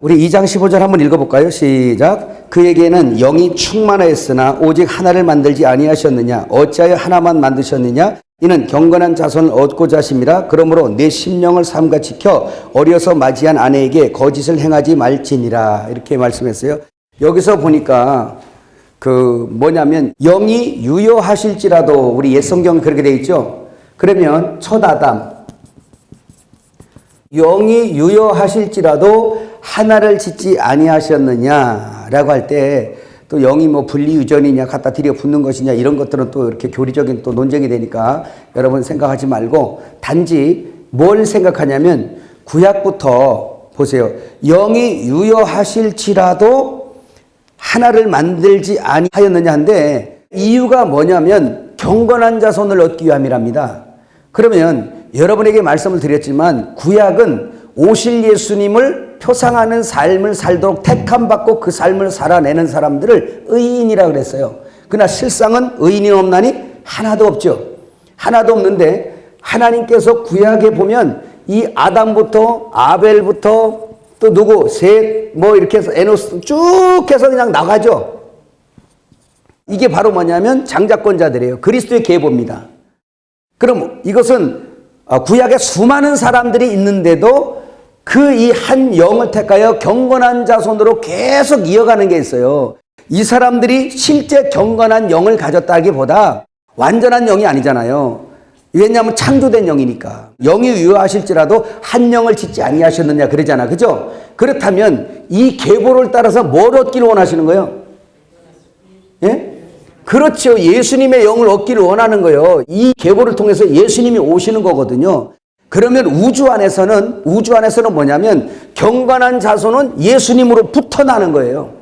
우리 2장 15절 한번 읽어볼까요? 시작. 그에게는 영이 충만하였으나 오직 하나를 만들지 아니하셨느냐. 어찌하여 하나만 만드셨느냐. 이는 경건한 자손을 얻고자 하심이라. 그러므로 내 심령을 삼가 지켜 어려서 맞이한 아내에게 거짓을 행하지 말지니라. 이렇게 말씀했어요. 여기서 보니까 뭐냐면 영이 유효하실지라도 우리 옛 성경 그렇게 돼 있죠. 그러면 첫 아담 영이 유효하실지라도 하나를 짓지 아니하셨느냐라고 할 때 또 영이 뭐 분리유전이냐 갖다 들여 붙는 것이냐 이런 것들은 또 이렇게 교리적인 또 논쟁이 되니까 여러분 생각하지 말고 단지 뭘 생각하냐면 구약부터 보세요. 영이 유효하실지라도 하나를 만들지 아니하였느냐 한데 이유가 뭐냐면 경건한 자손을 얻기 위함이랍니다. 그러면 여러분에게 말씀을 드렸지만 구약은 오실 예수님을 표상하는 삶을 살도록 택함받고 그 삶을 살아내는 사람들을 의인이라고 그랬어요. 그러나 실상은 의인이 없나니 하나도 없죠. 하나도 없는데 하나님께서 구약에 보면 이 아담부터 아벨부터 또 누구 셋 뭐 이렇게 해서 에노스 쭉 해서 그냥 나가죠. 이게 바로 뭐냐면 장자권자들이에요. 그리스도의 계보입니다. 그럼 이것은 구약에 수많은 사람들이 있는데도 그 이 한 영을 택하여 경건한 자손으로 계속 이어가는 게 있어요. 이 사람들이 실제 경건한 영을 가졌다기보다 완전한 영이 아니잖아요. 왜냐하면 창조된 영이니까. 영이 유효하실지라도 한 영을 짓지 아니하셨느냐 그러잖아. 그죠? 그렇다면 이 계보를 따라서 뭘 얻기를 원하시는 거예요? 예? 그렇죠. 예수님의 영을 얻기를 원하는 거예요. 이 계보를 통해서 예수님이 오시는 거거든요. 그러면 우주 안에서는 뭐냐면 경건한 자손은 예수님으로 붙어나는 거예요.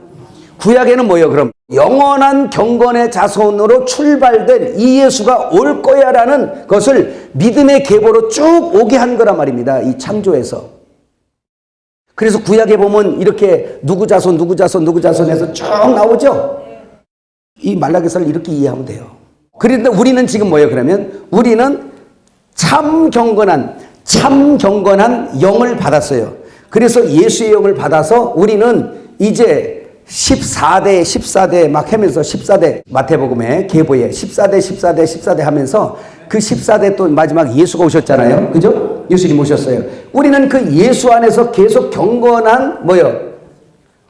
구약에는 뭐예요? 그럼 영원한 경건의 자손으로 출발된 이 예수가 올 거야라는 것을 믿음의 계보로 쭉 오게 한 거란 말입니다. 이 창조에서. 그래서 구약에 보면 이렇게 누구 자손 해서 쭉 나오죠. 이 말라기서를 이렇게 이해하면 돼요. 그런데 우리는 지금 뭐예요? 그러면 우리는 참 경건한 영을 받았어요. 그래서 예수의 영을 받아서 우리는 이제 14대 막 하면서 14대 마태복음에 계보에 14대 하면서 그 14대 또 마지막 예수가 오셨잖아요. 그죠? 예수님 오셨어요. 우리는 그 예수 안에서 계속 경건한 뭐요?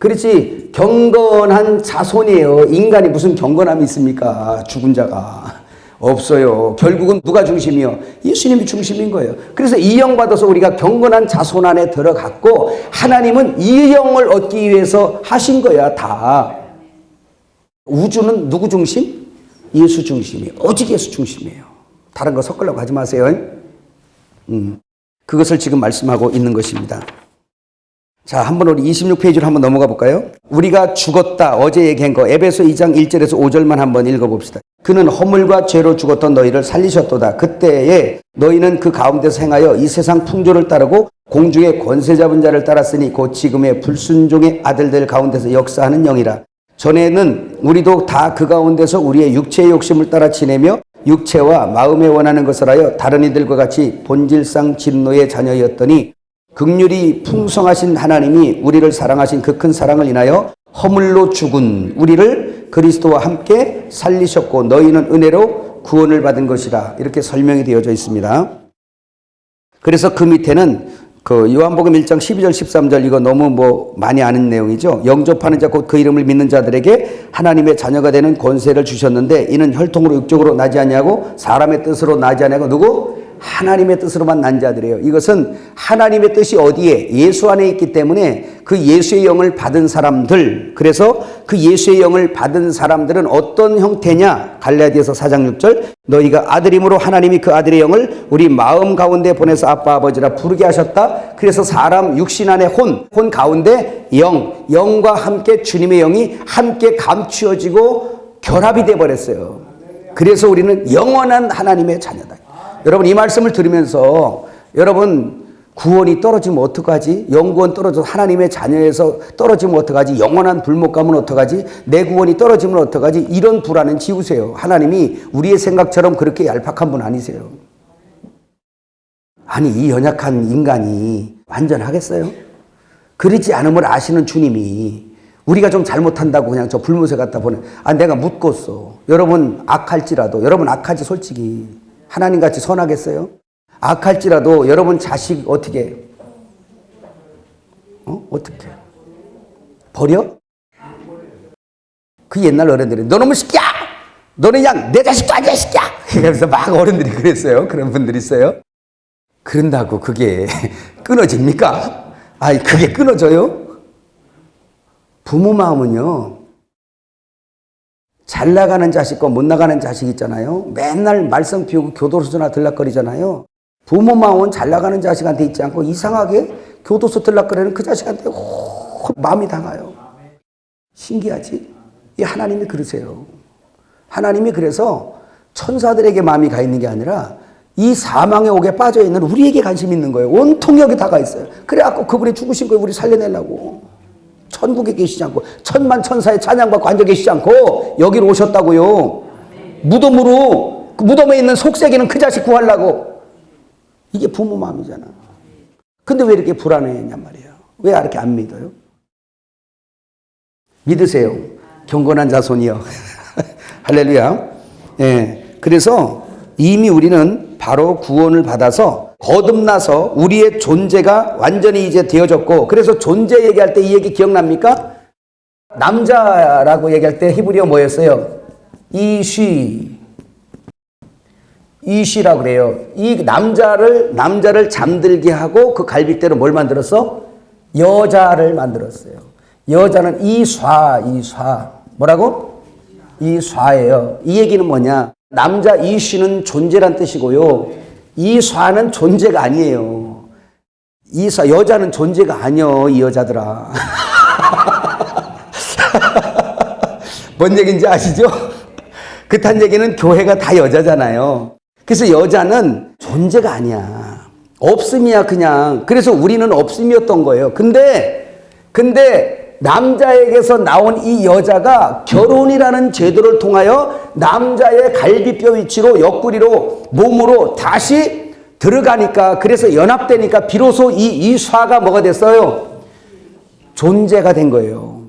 그렇지, 경건한 자손이에요. 인간이 무슨 경건함이 있습니까? 죽은 자가 없어요. 결국은 누가 중심이요? 예수님이 중심인 거예요. 그래서 이 영 받아서 우리가 경건한 자손 안에 들어갔고 하나님은 이 영을 얻기 위해서 하신 거야. 다. 우주는 누구 중심? 예수 중심이에요. 오직 예수 중심이에요. 다른 거 섞으려고 하지 마세요. 그것을 지금 말씀하고 있는 것입니다. 자, 한번 우리 26페이지로 한번 넘어가 볼까요? 우리가 죽었다. 어제 얘기한 거 에베소 2장 1절에서 5절만 한번 읽어봅시다. 그는 허물과 죄로 죽었던 너희를 살리셨도다. 그때에 너희는 그 가운데서 행하여 이 세상 풍조를 따르고 공중의 권세 잡은 자를 따랐으니 곧 지금의 불순종의 아들들 가운데서 역사하는 영이라. 전에는 우리도 다 그 가운데서 우리의 육체의 욕심을 따라 지내며 육체와 마음에 원하는 것을 하여 다른 이들과 같이 본질상 진노의 자녀였더니 긍휼이 풍성하신 하나님이 우리를 사랑하신 그 큰 사랑을 인하여 허물로 죽은 우리를 그리스도와 함께 살리셨고 너희는 은혜로 구원을 받은 것이라. 이렇게 설명이 되어져 있습니다. 그래서 그 밑에는 그 요한복음 1장 12절 13절 이거 너무 많이 아는 내용이죠. 영접하는 자 곧 그 이름을 믿는 자들에게 하나님의 자녀가 되는 권세를 주셨는데 이는 혈통으로 육적으로 나지 아니하고 사람의 뜻으로 나지 아니하고 누구? 하나님의 뜻으로만 난 자들이에요. 이것은 하나님의 뜻이 어디에? 예수 안에 있기 때문에 그 예수의 영을 받은 사람들, 그래서 그 예수의 영을 받은 사람들은 어떤 형태냐? 갈라디아서 4장 6절 너희가 아들임으로 하나님이 그 아들의 영을 우리 마음 가운데 보내서 아빠 아버지라 부르게 하셨다. 그래서 사람 육신 안에 혼 가운데 영과 함께 주님의 영이 함께 감추어지고 결합이 되어버렸어요. 그래서 우리는 영원한 하나님의 자녀다. 여러분 이 말씀을 들으면서 여러분 구원이 떨어지면 어떡하지? 영구원 떨어져서 하나님의 자녀에서 떨어지면 어떡하지? 영원한 불목감은 어떡하지? 내 구원이 떨어지면 어떡하지? 이런 불안은 지우세요. 하나님이 우리의 생각처럼 그렇게 얄팍한 분 아니세요. 아니 이 연약한 인간이 완전하겠어요? 그러지 않음을 아시는 주님이 우리가 좀 잘못한다고 그냥 저 불못에 갖다 보내. 내가 묻겠어. 여러분 악할지라도 여러분 악하지 솔직히. 하나님같이 선하겠어요? 악할지라도 여러분 자식 어떻게 어떻게 버려? 그 옛날 어른들이 너놈의 새끼야! 너는 그냥 내 자식도 아니야 새끼야! 그래서 막 어른들이 그랬어요. 그런 분들이 있어요. 그런다고 그게 끊어집니까? 그게 끊어져요? 부모 마음은요 잘 나가는 자식과 못 나가는 자식 있잖아요. 맨날 말썽 피우고 교도소나 들락거리잖아요. 부모 마음은 잘 나가는 자식한테 있지 않고 이상하게 교도소 들락거리는 그 자식한테 마음이 당해요. 신기하지? 이 하나님이 그러세요. 하나님이 그래서 천사들에게 마음이 가 있는 게 아니라 이 사망의 옥에 빠져 있는 우리에게 관심 있는 거예요. 온통 여기 다가 있어요. 그래갖고 그분이 죽으신 걸 우리 살려내려고. 천국에 계시지 않고 천만 천사의 찬양받고 앉아 계시지 않고 여기로 오셨다고요. 무덤으로, 그 무덤에 있는 속세기는 그 자식 구하려고. 이게 부모 마음이잖아. 근데 왜 이렇게 불안해했냔 말이에요. 왜 이렇게 안 믿어요? 믿으세요. 경건한 자손이요. 할렐루야. 예. 그래서 이미 우리는 바로 구원을 받아서 거듭나서 우리의 존재가 완전히 이제 되어졌고, 그래서 존재 얘기할 때 이 얘기 기억납니까? 남자라고 얘기할 때 히브리어 뭐였어요? 이쉬라고 그래요. 이 남자를 잠들게 하고 그 갈빗대로 뭘 만들었어? 여자를 만들었어요. 여자는 이좌. 뭐라고? 이좌예요. 이 얘기는 뭐냐? 남자 이쉬는 존재란 뜻이고요. 이좌는 존재가 아니에요. 이좌, 여자는 존재가 아니요, 이 여자들아. 뭔 얘기인지 아시죠? 그딴 얘기는 교회가 다 여자잖아요. 그래서 여자는 존재가 아니야. 없음이야, 그냥. 그래서 우리는 없음이었던 거예요. 근데 남자에게서 나온 이 여자가 결혼이라는 제도를 통하여 남자의 갈비뼈 위치로 옆구리로 몸으로 다시 들어가니까, 그래서 연합되니까 비로소 이 샤가 뭐가 됐어요? 존재가 된 거예요.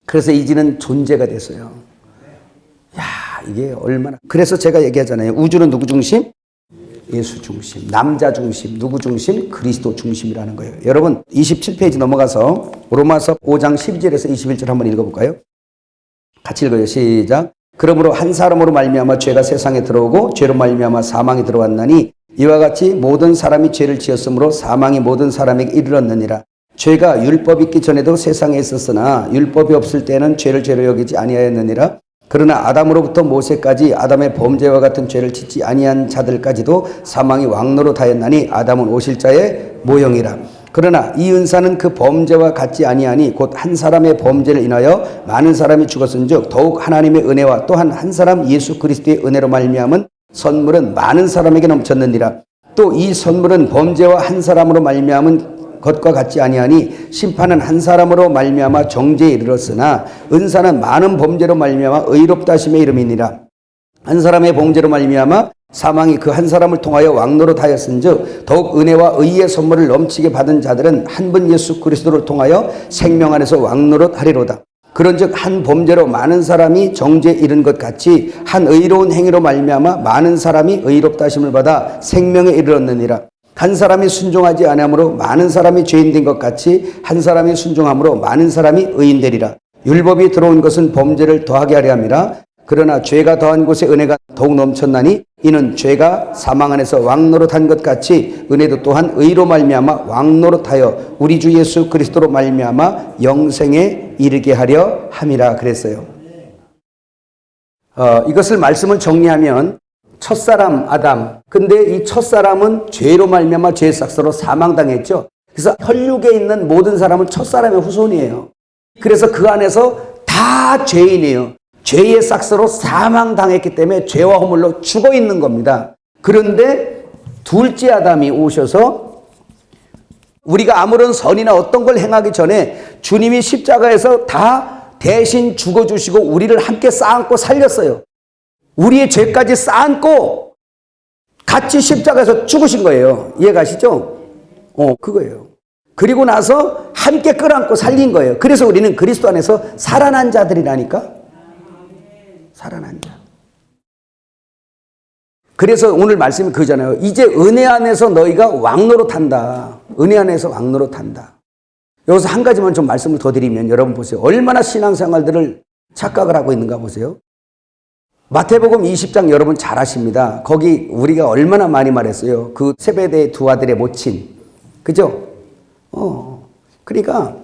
그래서 이제는 존재가 됐어요. 야, 이게 얼마나. 그래서 제가 얘기하잖아요. 우주는 누구 중심? 예수 중심, 남자 중심, 누구 중심? 그리스도 중심이라는 거예요. 여러분 27페이지 넘어가서 로마서 5장 12절에서 21절 한번 읽어볼까요? 같이 읽어요. 시작. 그러므로 한 사람으로 말미암아 죄가 세상에 들어오고 죄로 말미암아 사망이 들어왔나니 이와 같이 모든 사람이 죄를 지었으므로 사망이 모든 사람에게 이르렀느니라. 죄가 율법 있기 전에도 세상에 있었으나 율법이 없을 때는 죄를 죄로 여기지 아니하였느니라. 그러나 아담으로부터 모세까지 아담의 범죄와 같은 죄를 짓지 아니한 자들까지도 사망이 왕노릇하였나니 아담은 오실자의 모형이라. 그러나 이 은사는 그 범죄와 같지 아니하니 곧 한 사람의 범죄를 인하여 많은 사람이 죽었은즉 더욱 하나님의 은혜와 또한 한 사람 예수 그리스도의 은혜로 말미암은 선물은 많은 사람에게 넘쳤느니라. 또 이 선물은 범죄와 한 사람으로 말미암은 것과 같지 아니하니 심판은 한 사람으로 말미암아 정죄에 이르렀으나 은사는 많은 범죄로 말미암아 의롭다 하심의 이름이니라. 한 사람의 범죄로 말미암아 사망이 그 한 사람을 통하여 왕노릇하였은즉 더욱 은혜와 의의 선물을 넘치게 받은 자들은 한 분 예수 그리스도를 통하여 생명 안에서 왕노릇하리로다. 그런즉 한 범죄로 많은 사람이 정죄에 이른 것 같이 한 의로운 행위로 말미암아 많은 사람이 의롭다 하심을 받아 생명에 이르렀느니라. 한 사람이 순종하지 아니함으로 많은 사람이 죄인 된 것 같이 한 사람이 순종함으로 많은 사람이 의인 되리라. 율법이 들어온 것은 범죄를 더하게 하려 함이라. 그러나 죄가 더한 곳에 은혜가 더욱 넘쳤나니 이는 죄가 사망 안에서 왕노릇한 것 같이 은혜도 또한 의로 말미암아 왕노릇하여 우리 주 예수 그리스도로 말미암아 영생에 이르게 하려 함이라 그랬어요. 이것을 말씀을 정리하면 첫사람 아담. 근데 이 첫사람은 죄로 말미암아 죄의 삭스로 사망당했죠. 그래서 혈육에 있는 모든 사람은 첫사람의 후손이에요. 그래서 그 안에서 다 죄인이에요. 죄의 삭스로 사망당했기 때문에 죄와 허물로 죽어 있는 겁니다. 그런데 둘째 아담이 오셔서 우리가 아무런 선이나 어떤 걸 행하기 전에 주님이 십자가에서 다 대신 죽어주시고 우리를 함께 쌓고 살렸어요. 우리의 죄까지 쌓고 같이 십자가에서 죽으신 거예요. 이해가시죠? 그거예요. 그리고 나서 함께 끌어안고 살린 거예요. 그래서 우리는 그리스도 안에서 살아난 자들이라니까. 살아난 자. 그래서 오늘 말씀이 그거잖아요. 이제 은혜 안에서 너희가 왕노릇한다. 은혜 안에서 왕노릇한다. 여기서 한 가지만 좀 말씀을 더 드리면 여러분 보세요. 얼마나 신앙생활들을 착각을 하고 있는가 보세요. 마태복음 20장 여러분 잘 아십니다. 거기 우리가 얼마나 많이 말했어요. 그 세베대의 두 아들의 모친. 그죠? 그러니까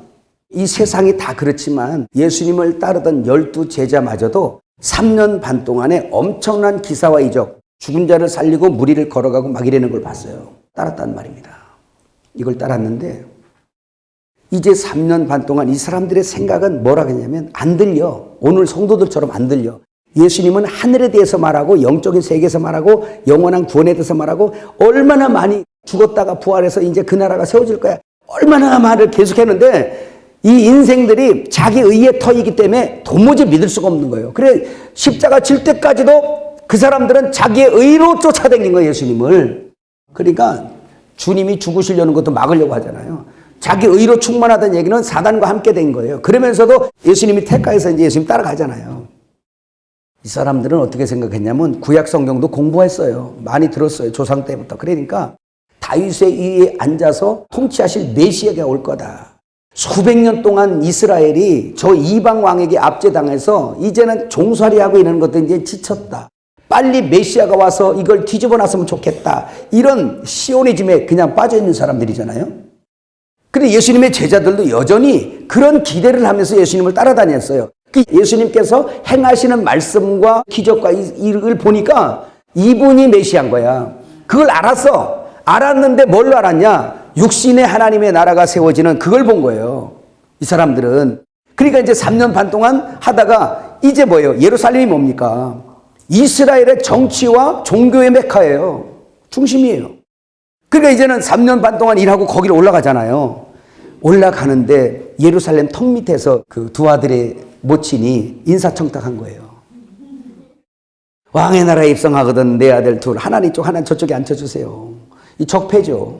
이 세상이 다 그렇지만 예수님을 따르던 12 제자마저도 3년 반 동안에 엄청난 기사와 이적, 죽은 자를 살리고 무리를 걸어가고 막 이러는 걸 봤어요. 따랐단 말입니다. 이걸 따랐는데 이제 3년 반 동안 이 사람들의 생각은 뭐라 그러냐면 안 들려. 오늘 성도들처럼 안 들려. 예수님은 하늘에 대해서 말하고 영적인 세계에서 말하고 영원한 구원에 대해서 말하고 얼마나 많이 죽었다가 부활해서 이제 그 나라가 세워질 거야. 얼마나 말을 계속했는데 이 인생들이 자기 의의 터이기 때문에 도무지 믿을 수가 없는 거예요. 그래 십자가 질 때까지도 그 사람들은 자기의 의로 쫓아다닌 거예요, 예수님을. 그러니까 주님이 죽으시려는 것도 막으려고 하잖아요. 자기 의로 충만하다는 얘기는 사단과 함께 된 거예요. 그러면서도 예수님이 택가해서 이제 예수님 따라가잖아요. 이 사람들은 어떻게 생각했냐면 구약 성경도 공부했어요. 많이 들었어요. 조상 때부터. 그러니까 다윗의 위에 앉아서 통치하실 메시아가 올 거다. 수백 년 동안 이스라엘이 저 이방 왕에게 압제당해서 이제는 종살이하고 이러는 것도 이제 지쳤다. 빨리 메시아가 와서 이걸 뒤집어 놨으면 좋겠다. 이런 시오니즘에 그냥 빠져 있는 사람들이잖아요. 근데 예수님의 제자들도 여전히 그런 기대를 하면서 예수님을 따라다녔어요. 그 예수님께서 행하시는 말씀과 기적과 이를 보니까 이분이 메시아인 거야. 그걸 알았어. 알았는데 뭘로 알았냐? 육신의 하나님의 나라가 세워지는 그걸 본 거예요. 이 사람들은. 그러니까 이제 3년 반 동안 하다가 이제 뭐예요? 예루살렘이 뭡니까? 이스라엘의 정치와 종교의 메카예요. 중심이에요. 그러니까 이제는 3년 반 동안 일하고 거기로 올라가잖아요. 올라가는데 예루살렘 턱 밑에서 그 두 아들의 모친이 인사청탁한 거예요. 왕의 나라에 입성하거든 내 아들 둘 하나 이쪽 하나 저쪽에 앉혀주세요. 이 적폐죠.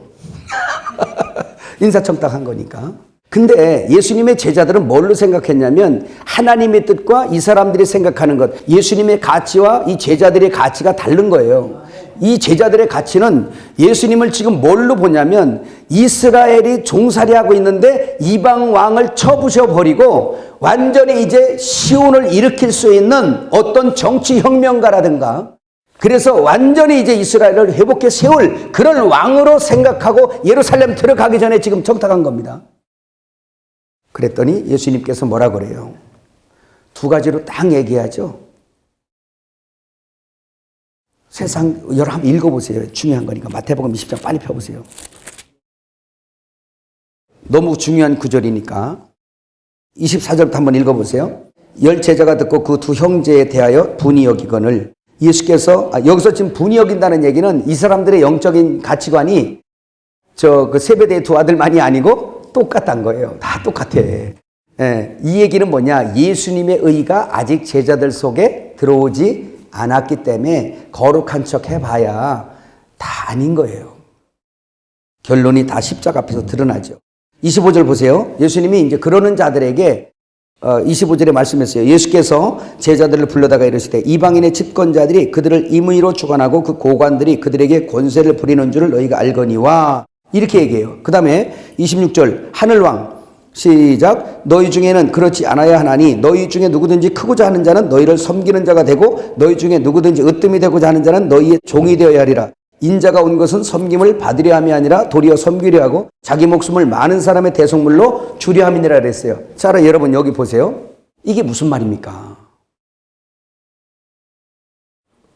인사청탁한 거니까. 근데 예수님의 제자들은 뭘로 생각했냐면 하나님의 뜻과 이 사람들이 생각하는 것, 예수님의 가치와 이 제자들의 가치가 다른 거예요. 이 제자들의 가치는 예수님을 지금 뭘로 보냐면 이스라엘이 종살이하고 있는데 이방 왕을 쳐부셔버리고 완전히 이제 시온을 일으킬 수 있는 어떤 정치혁명가라든가 그래서 완전히 이제 이스라엘을 회복해 세울 그런 왕으로 생각하고 예루살렘 들어가기 전에 지금 청탁한 겁니다. 그랬더니 예수님께서 뭐라 그래요? 두 가지로 딱 얘기하죠. 세상 여러 한번 읽어보세요. 중요한 거니까 마태복음 20장 빨리 펴보세요. 너무 중요한 구절이니까 24절부터 한번 읽어보세요. 열 제자가 듣고 그 두 형제에 대하여 분이 여기거늘 예수께서 여기서 지금 분이 여긴다는 얘기는 이 사람들의 영적인 가치관이 그 세베대의 두 아들만이 아니고 똑같단 거예요. 다 똑같아. 예, 이 얘기는 뭐냐? 예수님의 의가 아직 제자들 속에 들어오지 않았기 때문에 거룩한 척 해봐야 다 아닌 거예요. 결론이 다 십자가 앞에서 드러나죠. 25절 보세요. 예수님이 이제 그러는 자들에게 25절에 말씀했어요. 예수께서 제자들을 불러다가 이르시되 이방인의 집권자들이 그들을 임의로 주관하고 그 고관들이 그들에게 권세를 부리는 줄을 너희가 알거니와 이렇게 얘기해요. 그 다음에 26절 하늘왕 시작 너희 중에는 그렇지 않아야 하나니 너희 중에 누구든지 크고자 하는 자는 너희를 섬기는 자가 되고 너희 중에 누구든지 으뜸이 되고자 하는 자는 너희의 종이 되어야 하리라. 인자가 온 것은 섬김을 받으려 함이 아니라 도리어 섬기려 하고 자기 목숨을 많은 사람의 대속물로 주려 함이니라 그랬어요. 자, 여러분 여기 보세요. 이게 무슨 말입니까?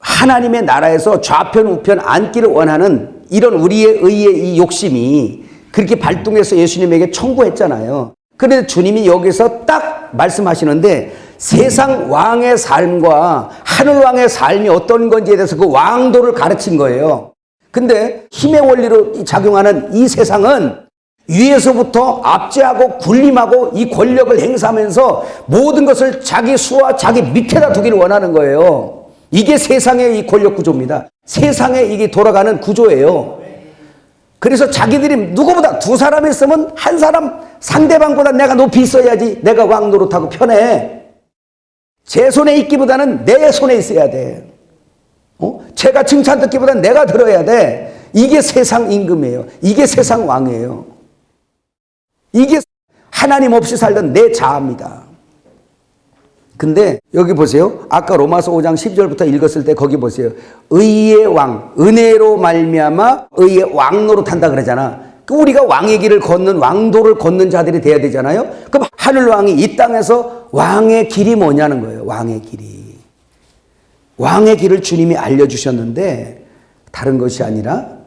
하나님의 나라에서 좌편 우편 앉기를 원하는 이런 우리의 의의 이 욕심이 그렇게 발동해서 예수님에게 청구했잖아요. 그런데 주님이 여기서 딱 말씀하시는데 세상 왕의 삶과 하늘 왕의 삶이 어떤 건지에 대해서 그 왕도를 가르친 거예요. 근데 힘의 원리로 작용하는 이 세상은 위에서부터 압제하고 군림하고 이 권력을 행사하면서 모든 것을 자기 수와 자기 밑에다 두기를 원하는 거예요. 이게 세상의 이 권력 구조입니다. 세상에 이게 돌아가는 구조예요. 그래서 자기들이 누구보다 두 사람 있으면 한 사람 상대방보다 내가 높이 있어야지 내가 왕 노릇하고 편해. 제 손에 있기보다는 내 손에 있어야 돼. 제가 칭찬 듣기보다는 내가 들어야 돼. 이게 세상 임금이에요. 이게 세상 왕이에요. 이게 하나님 없이 살던 내 자아입니다. 근데 여기 보세요. 아까 로마서 5장 10절부터 읽었을 때 거기 보세요. 의의 왕, 은혜로 말미암아 의의 왕 노릇한다 그러잖아. 우리가 왕의 길을 걷는 왕도를 걷는 자들이 돼야 되잖아요. 그럼 하늘왕이 이 땅에서 왕의 길이 뭐냐는 거예요. 왕의 길이. 왕의 길을 주님이 알려주셨는데 다른 것이 아니라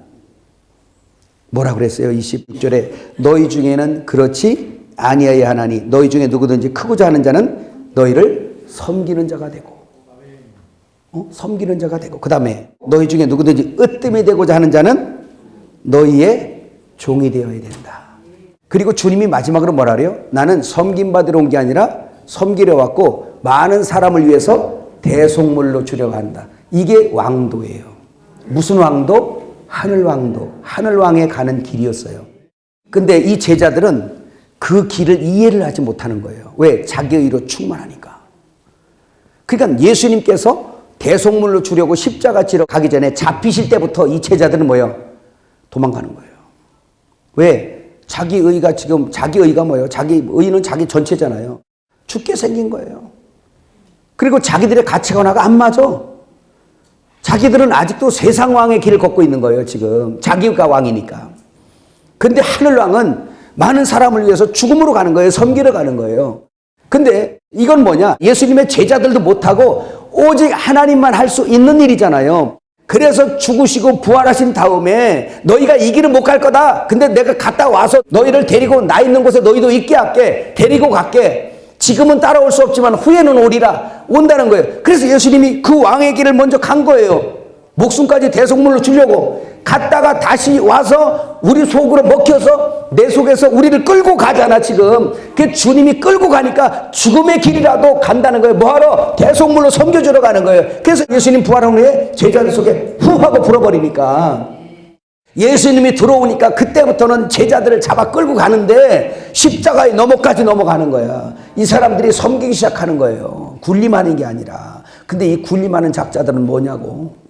뭐라 그랬어요? 26절에 너희 중에는 그렇지 아니하야 하나니 너희 중에 누구든지 크고자 하는 자는 너희를 섬기는 자가 되고 섬기는 자가 되고 그 다음에 너희 중에 누구든지 으뜸이 되고자 하는 자는 너희의 종이 되어야 된다. 그리고 주님이 마지막으로 뭐라 그래요? 나는 섬김받으러 온 게 아니라 섬기려 왔고 많은 사람을 위해서 대속물로 주려고 한다. 이게 왕도예요. 무슨 왕도? 하늘 왕도. 하늘 왕에 가는 길이었어요. 근데 이 제자들은 그 길을 이해를 하지 못하는 거예요. 왜? 자기 의로 충만하니까. 그러니까 예수님께서 대속물로 주려고 십자가 지러 가기 전에 잡히실 때부터 이 제자들은 뭐예요? 도망가는 거예요. 왜? 자기 의가 지금, 자기 의가 뭐예요? 자기 의는 자기 전체잖아요. 죽게 생긴 거예요. 그리고 자기들의 가치관하고 안 맞아. 자기들은 아직도 세상 왕의 길을 걷고 있는 거예요, 지금. 자기가 왕이니까. 근데 하늘 왕은 많은 사람을 위해서 죽음으로 가는 거예요. 섬기러 가는 거예요. 근데 이건 뭐냐? 예수님의 제자들도 못하고 오직 하나님만 할 수 있는 일이잖아요. 그래서 죽으시고 부활하신 다음에 너희가 이 길은 못 갈 거다. 근데 내가 갔다 와서 너희를 데리고 나 있는 곳에 너희도 있게 할게. 데리고 갈게. 지금은 따라올 수 없지만 후에는 오리라. 온다는 거예요. 그래서 예수님이 그 왕의 길을 먼저 간 거예요. 목숨까지 대속물로 주려고. 갔다가 다시 와서 우리 속으로 먹혀서 내 속에서 우리를 끌고 가잖아, 지금. 그 주님이 끌고 가니까 죽음의 길이라도 간다는 거예요. 뭐하러? 대속물로 섬겨주러 가는 거예요. 그래서 예수님 부활한 후에 제자들 속에 후 하고 불어버리니까. 예수님이 들어오니까 그때부터는 제자들을 잡아 끌고 가는데 십자가의 너머까지 넘어가는 거야. 이 사람들이 섬기기 시작하는 거예요. 군림하는 게 아니라. 근데 이 군림하는 작자들은 뭐냐고.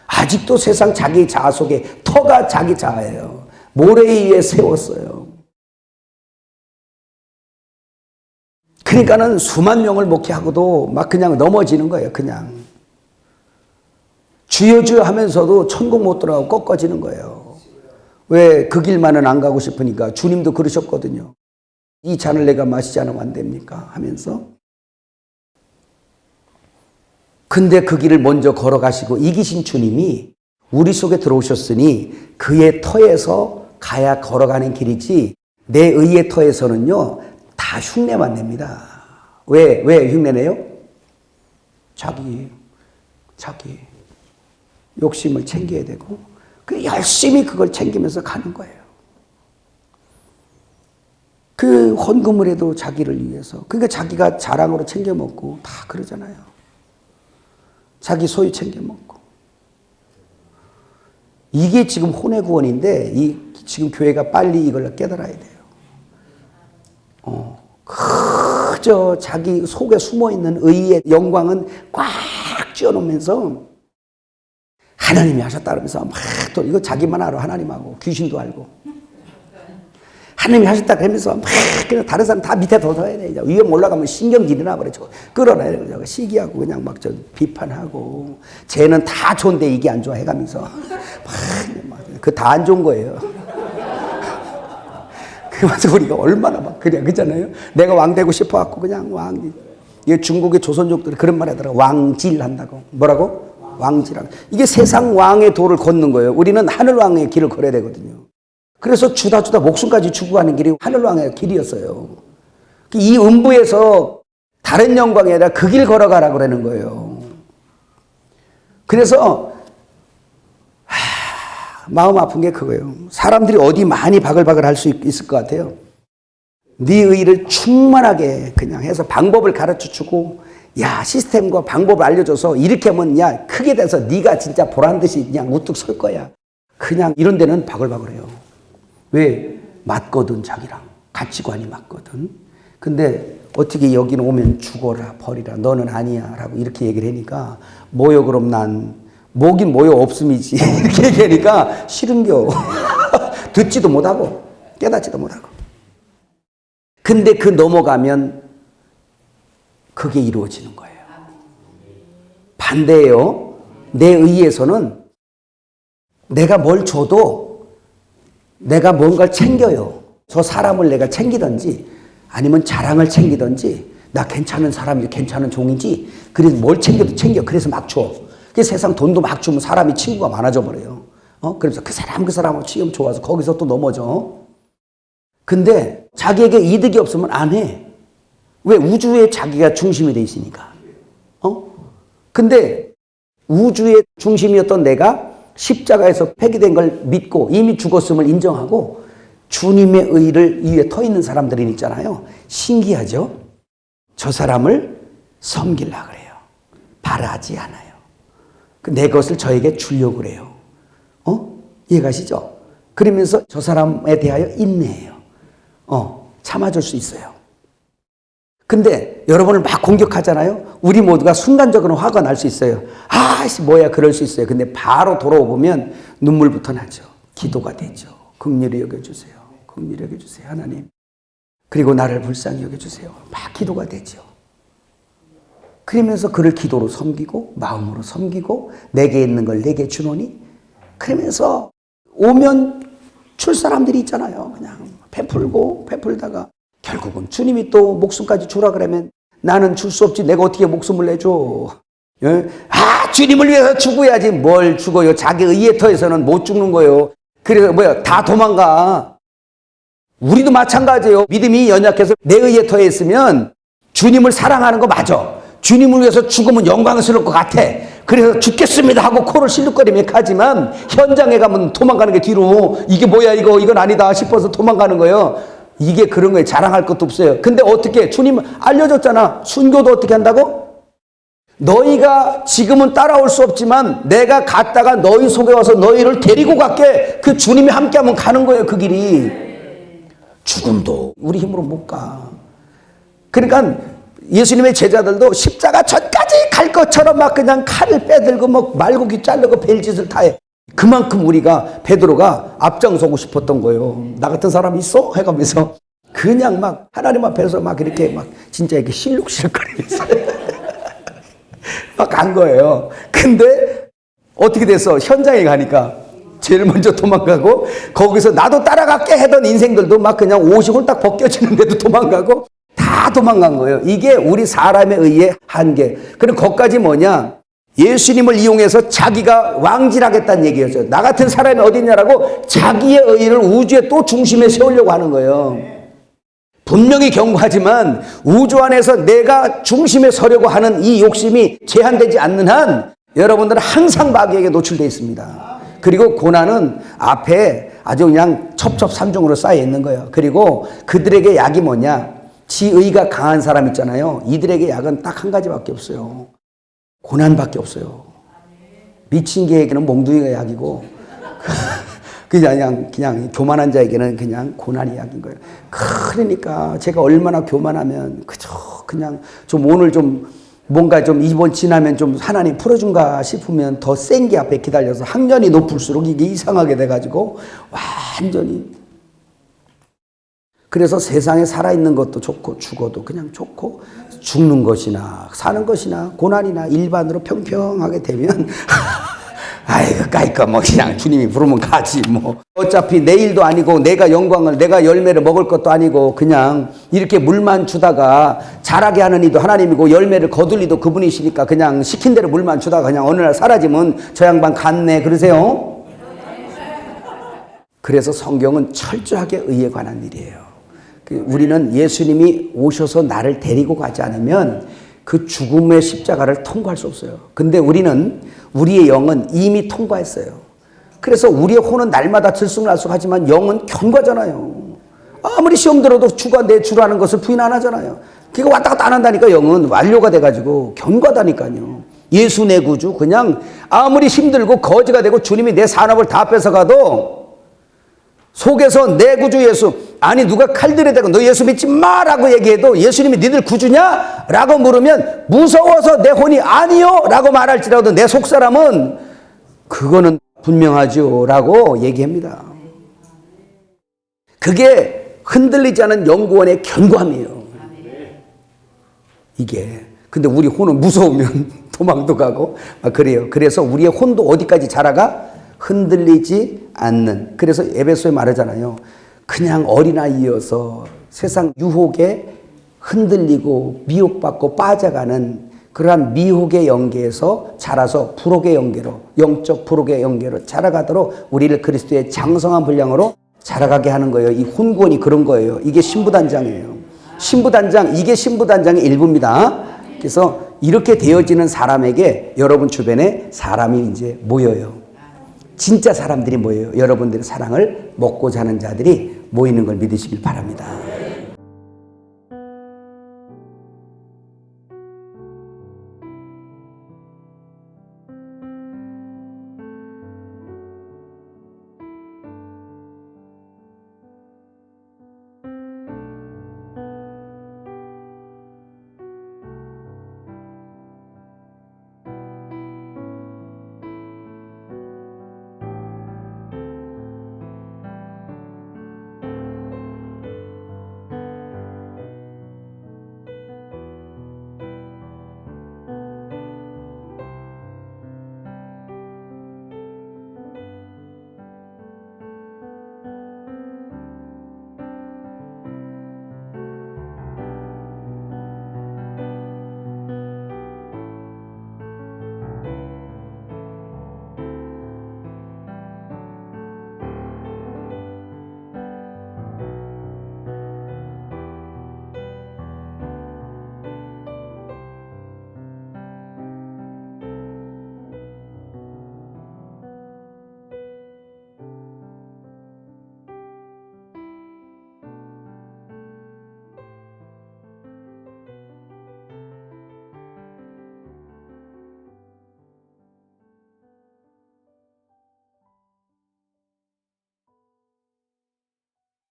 아직도 세상 자기 자아 속에 터가 자기 자아예요. 모래 위에 세웠어요. 그러니까는 수만 명을 목회하고도 막 그냥 넘어지는 거예요. 그냥. 주여 주여 하면서도 천국 못 들어가고 꺾어지는 거예요. 왜? 그 길만은 안 가고 싶으니까. 주님도 그러셨거든요. 이 잔을 내가 마시지 않으면 안 됩니까? 하면서. 근데 그 길을 먼저 걸어가시고 이기신 주님이 우리 속에 들어오셨으니 그의 터에서 가야 걸어가는 길이지 내 의의 터에서는요 다 흉내만 냅니다. 왜 흉내내요? 자기 욕심을 챙겨야 되고 그 열심히 그걸 챙기면서 가는 거예요. 그 헌금을 해도 자기를 위해서. 그러니까 자기가 자랑으로 챙겨 먹고 다 그러잖아요. 자기 소유 챙겨 먹고. 이게 지금 혼의 구원인데 지금 교회가 빨리 이걸 깨달아야 돼요. 그저 자기 속에 숨어있는 의의 영광은 꽉 쥐어놓으면서 하나님이 하셨다 그러면서 막 또 이거 자기만 알아. 하나님하고 귀신도 알고 하나님이 하셨다 그러면서 막 그냥 다른 사람 다 밑에 둬둬야 돼. 위에 올라가면 신경질이 나버려. 끌어내려. 시기하고 그냥 막 비판하고 쟤는 다 좋은데 이게 안 좋아 해가면서 막 그 다 안 좋은 거예요. 그래서 우리가 얼마나 막 그러잖아요. 내가 왕 되고 싶어갖고 그냥 왕. 이 중국의 조선족들이 그런 말 하더라고. 왕질 한다고. 뭐라고? 왕질하고. 이게 세상 왕의 도를 걷는 거예요. 우리는 하늘 왕의 길을 걸어야 되거든요. 그래서 주다 목숨까지 주고 가는 길이 하늘 왕의 길이었어요. 이 음부에서 다른 영광이 아니라 그 길 걸어가라 그러는 거예요. 그래서 마음 아픈 게 그거예요. 사람들이 어디 많이 바글바글 할 수 있을 것 같아요. 네 의를 충만하게 그냥 해서 방법을 가르쳐주고 야 시스템과 방법을 알려줘서 이렇게 하면 야 크게 돼서 네가 진짜 보란 듯이 그냥 우뚝 설 거야. 그냥 이런 데는 바글바글해요. 왜? 맞거든 자기랑. 가치관이 맞거든. 근데 어떻게 여기는 오면 죽어라 버리라 너는 아니야 라고 이렇게 얘기를 하니까 뭐요 그럼 난 뭐긴 뭐요 없음이지 이렇게 얘기하니까 싫은겨. 듣지도 못하고 깨닫지도 못하고. 근데 그 넘어가면 그게 이루어지는 거예요. 반대예요. 내 의에서는 내가 뭘 줘도 내가 뭔가를 챙겨요. 저 사람을 내가 챙기든지 아니면 자랑을 챙기든지 나 괜찮은 사람이지 괜찮은 종이지 그래서 뭘 챙겨도 챙겨. 그래서 막 줘. 그 세상 돈도 막 주면 사람이 친구가 많아져 버려요. 그래서 그 사람하고 치면 좋아서 거기서 또 넘어져. 근데 자기에게 이득이 없으면 안 해. 왜? 우주에 자기가 중심이 돼 있으니까. 근데 우주의 중심이었던 내가 십자가에서 폐기된 걸 믿고 이미 죽었음을 인정하고 주님의 의를 위에 터 있는 사람들이 있잖아요. 신기하죠? 저 사람을 섬기려고 그래요. 바라지 않아요. 내 것을 저에게 주려고 그래요. 이해가시죠? 그러면서 저 사람에 대하여 인내해요. 참아줄 수 있어요. 근데 여러분을 막 공격하잖아요. 우리 모두가 순간적으로 화가 날 수 있어요. 아씨 뭐야 그럴 수 있어요. 근데 바로 돌아오면 눈물부터 나죠. 기도가 되죠. 긍휼히 여겨주세요. 긍휼히 여겨주세요 하나님. 그리고 나를 불쌍히 여겨주세요. 막 기도가 되죠. 그러면서 그를 기도로 섬기고 마음으로 섬기고 내게 있는 걸 내게 주노니, 그러면서 오면 줄 사람들이 있잖아요. 그냥 베풀다가 결국은 주님이 또 목숨까지 주라 그러면 나는 줄 수 없지. 내가 어떻게 목숨을 내줘. 주님을 위해서 죽어야지. 뭘 죽어요. 자기 의에 터에서는 못 죽는 거예요. 그래서 다 도망가. 우리도 마찬가지예요. 믿음이 연약해서 내 의에 터에 있으면 주님을 사랑하는 거 맞아. 주님을 위해서 죽으면 영광스러울 것 같아. 그래서 죽겠습니다 하고 코를 실룩거리며 가지만 현장에 가면 도망가는 게 뒤로 이게 뭐야 이건 아니다 싶어서 도망가는 거예요. 이게 그런 거예요. 자랑할 것도 없어요. 근데 어떻게 주님 알려줬잖아. 순교도 어떻게 한다고? 너희가 지금은 따라올 수 없지만 내가 갔다가 너희 속에 와서 너희를 데리고 갈게. 그 주님이 함께하면 가는 거예요. 그 길이. 죽음도 우리 힘으로 못 가. 그러니까 예수님의 제자들도 십자가 전까지 갈 것처럼 막 그냥 칼을 빼들고 막 말고기 자르고 벨짓을 다 해. 그만큼 우리가 베드로가 앞장서고 싶었던 거예요. 나 같은 사람 있어? 해가면서 그냥 막 하나님 앞에서 막 이렇게 막 진짜 이렇게 실룩실룩거리면서 막 간 거예요. 근데 어떻게 됐어? 현장에 가니까 제일 먼저 도망가고, 거기서 나도 따라갈게 하던 인생들도 막 그냥 옷이 홀딱 벗겨지는데도 도망가고 다 도망간 거예요. 이게 우리 사람에 의해 한계. 그럼 거기까지 뭐냐? 예수님을 이용해서 자기가 왕질하겠다는 얘기였죠. 나 같은 사람이 어디 있냐라고 자기의 의를 우주의 또 중심에 세우려고 하는 거예요. 분명히 경고하지만 우주 안에서 내가 중심에 서려고 하는 이 욕심이 제한되지 않는 한 여러분들은 항상 마귀에게 노출되어 있습니다. 그리고 고난은 앞에 아주 그냥 첩첩산중으로 쌓여 있는 거예요. 그리고 그들에게 약이 뭐냐? 지의가 강한 사람 있잖아요. 이들에게 약은 딱 한 가지밖에 없어요. 고난밖에 없어요. 미친 개에게는 몽둥이가 약이고 그냥 교만한 자에게는 그냥 고난이 약인 거예요. 그러니까 제가 얼마나 교만하면 그냥 좀 오늘 좀 뭔가 좀 이번 지나면 좀 하나님 풀어준가 싶으면 더 센 게 앞에 기다려서 학년이 높을수록 이게 이상하게 돼가지고 완전히. 그래서 세상에 살아있는 것도 좋고 죽어도 그냥 좋고, 죽는 것이나 사는 것이나 고난이나 일반으로 평평하게 되면 아이고 까이까 뭐 그냥 주님이 부르면 가지 뭐. 어차피 내 일도 아니고 내가 열매를 먹을 것도 아니고 그냥 이렇게 물만 주다가 자라게 하는 이도 하나님이고 열매를 거둘 이도 그분이시니까 그냥 시킨 대로 물만 주다가 그냥 어느 날 사라지면 저 양반 갔네 그러세요? 그래서 성경은 철저하게 의에 관한 일이에요. 우리는 예수님이 오셔서 나를 데리고 가지 않으면 그 죽음의 십자가를 통과할 수 없어요. 근데 우리의 영은 이미 통과했어요. 그래서 우리의 혼은 날마다 들쑥날쑥하지만 영은 견고하잖아요. 아무리 시험 들어도 주가 내 주라는 것을 부인 안 하잖아요. 그게 왔다 갔다 안 한다니까. 영은 완료가 돼가지고 견고하다니까요. 예수 내 구주, 그냥 아무리 힘들고 거지가 되고 주님이 내 산업을 다 뺏어가도 속에서 내 구주 예수, 아니 누가 칼들에 대고 너 예수 믿지 마라고 얘기해도 예수님이 니들 구주냐? 라고 물으면 무서워서 내 혼이 아니요 라고 말할지라도 내 속사람은 그거는 분명하죠 라고 얘기합니다. 그게 흔들리지 않은 연구원의 견고함이에요. 이게. 근데 우리 혼은 무서우면 도망도 가고 막 그래요. 그래서 우리의 혼도 어디까지 자라가? 흔들리지 않는. 그래서 에베소에 말하잖아요. 그냥 어린아이여서 세상 유혹에 흔들리고 미혹받고 빠져가는 그러한 미혹의 영계에서 자라서 불혹의 영계로, 영적 불혹의 영계로 자라가도록 우리를 그리스도의 장성한 분량으로 자라가게 하는 거예요. 이 혼구원이 그런 거예요. 이게 신부단장이에요. 이게 신부단장의 일부입니다. 그래서 이렇게 되어지는 사람에게 여러분 주변에 사람이 이제 모여요. 진짜 사람들이 모여요. 여러분들의 사랑을 먹고 자는 자들이 모이는 걸 믿으시길 바랍니다.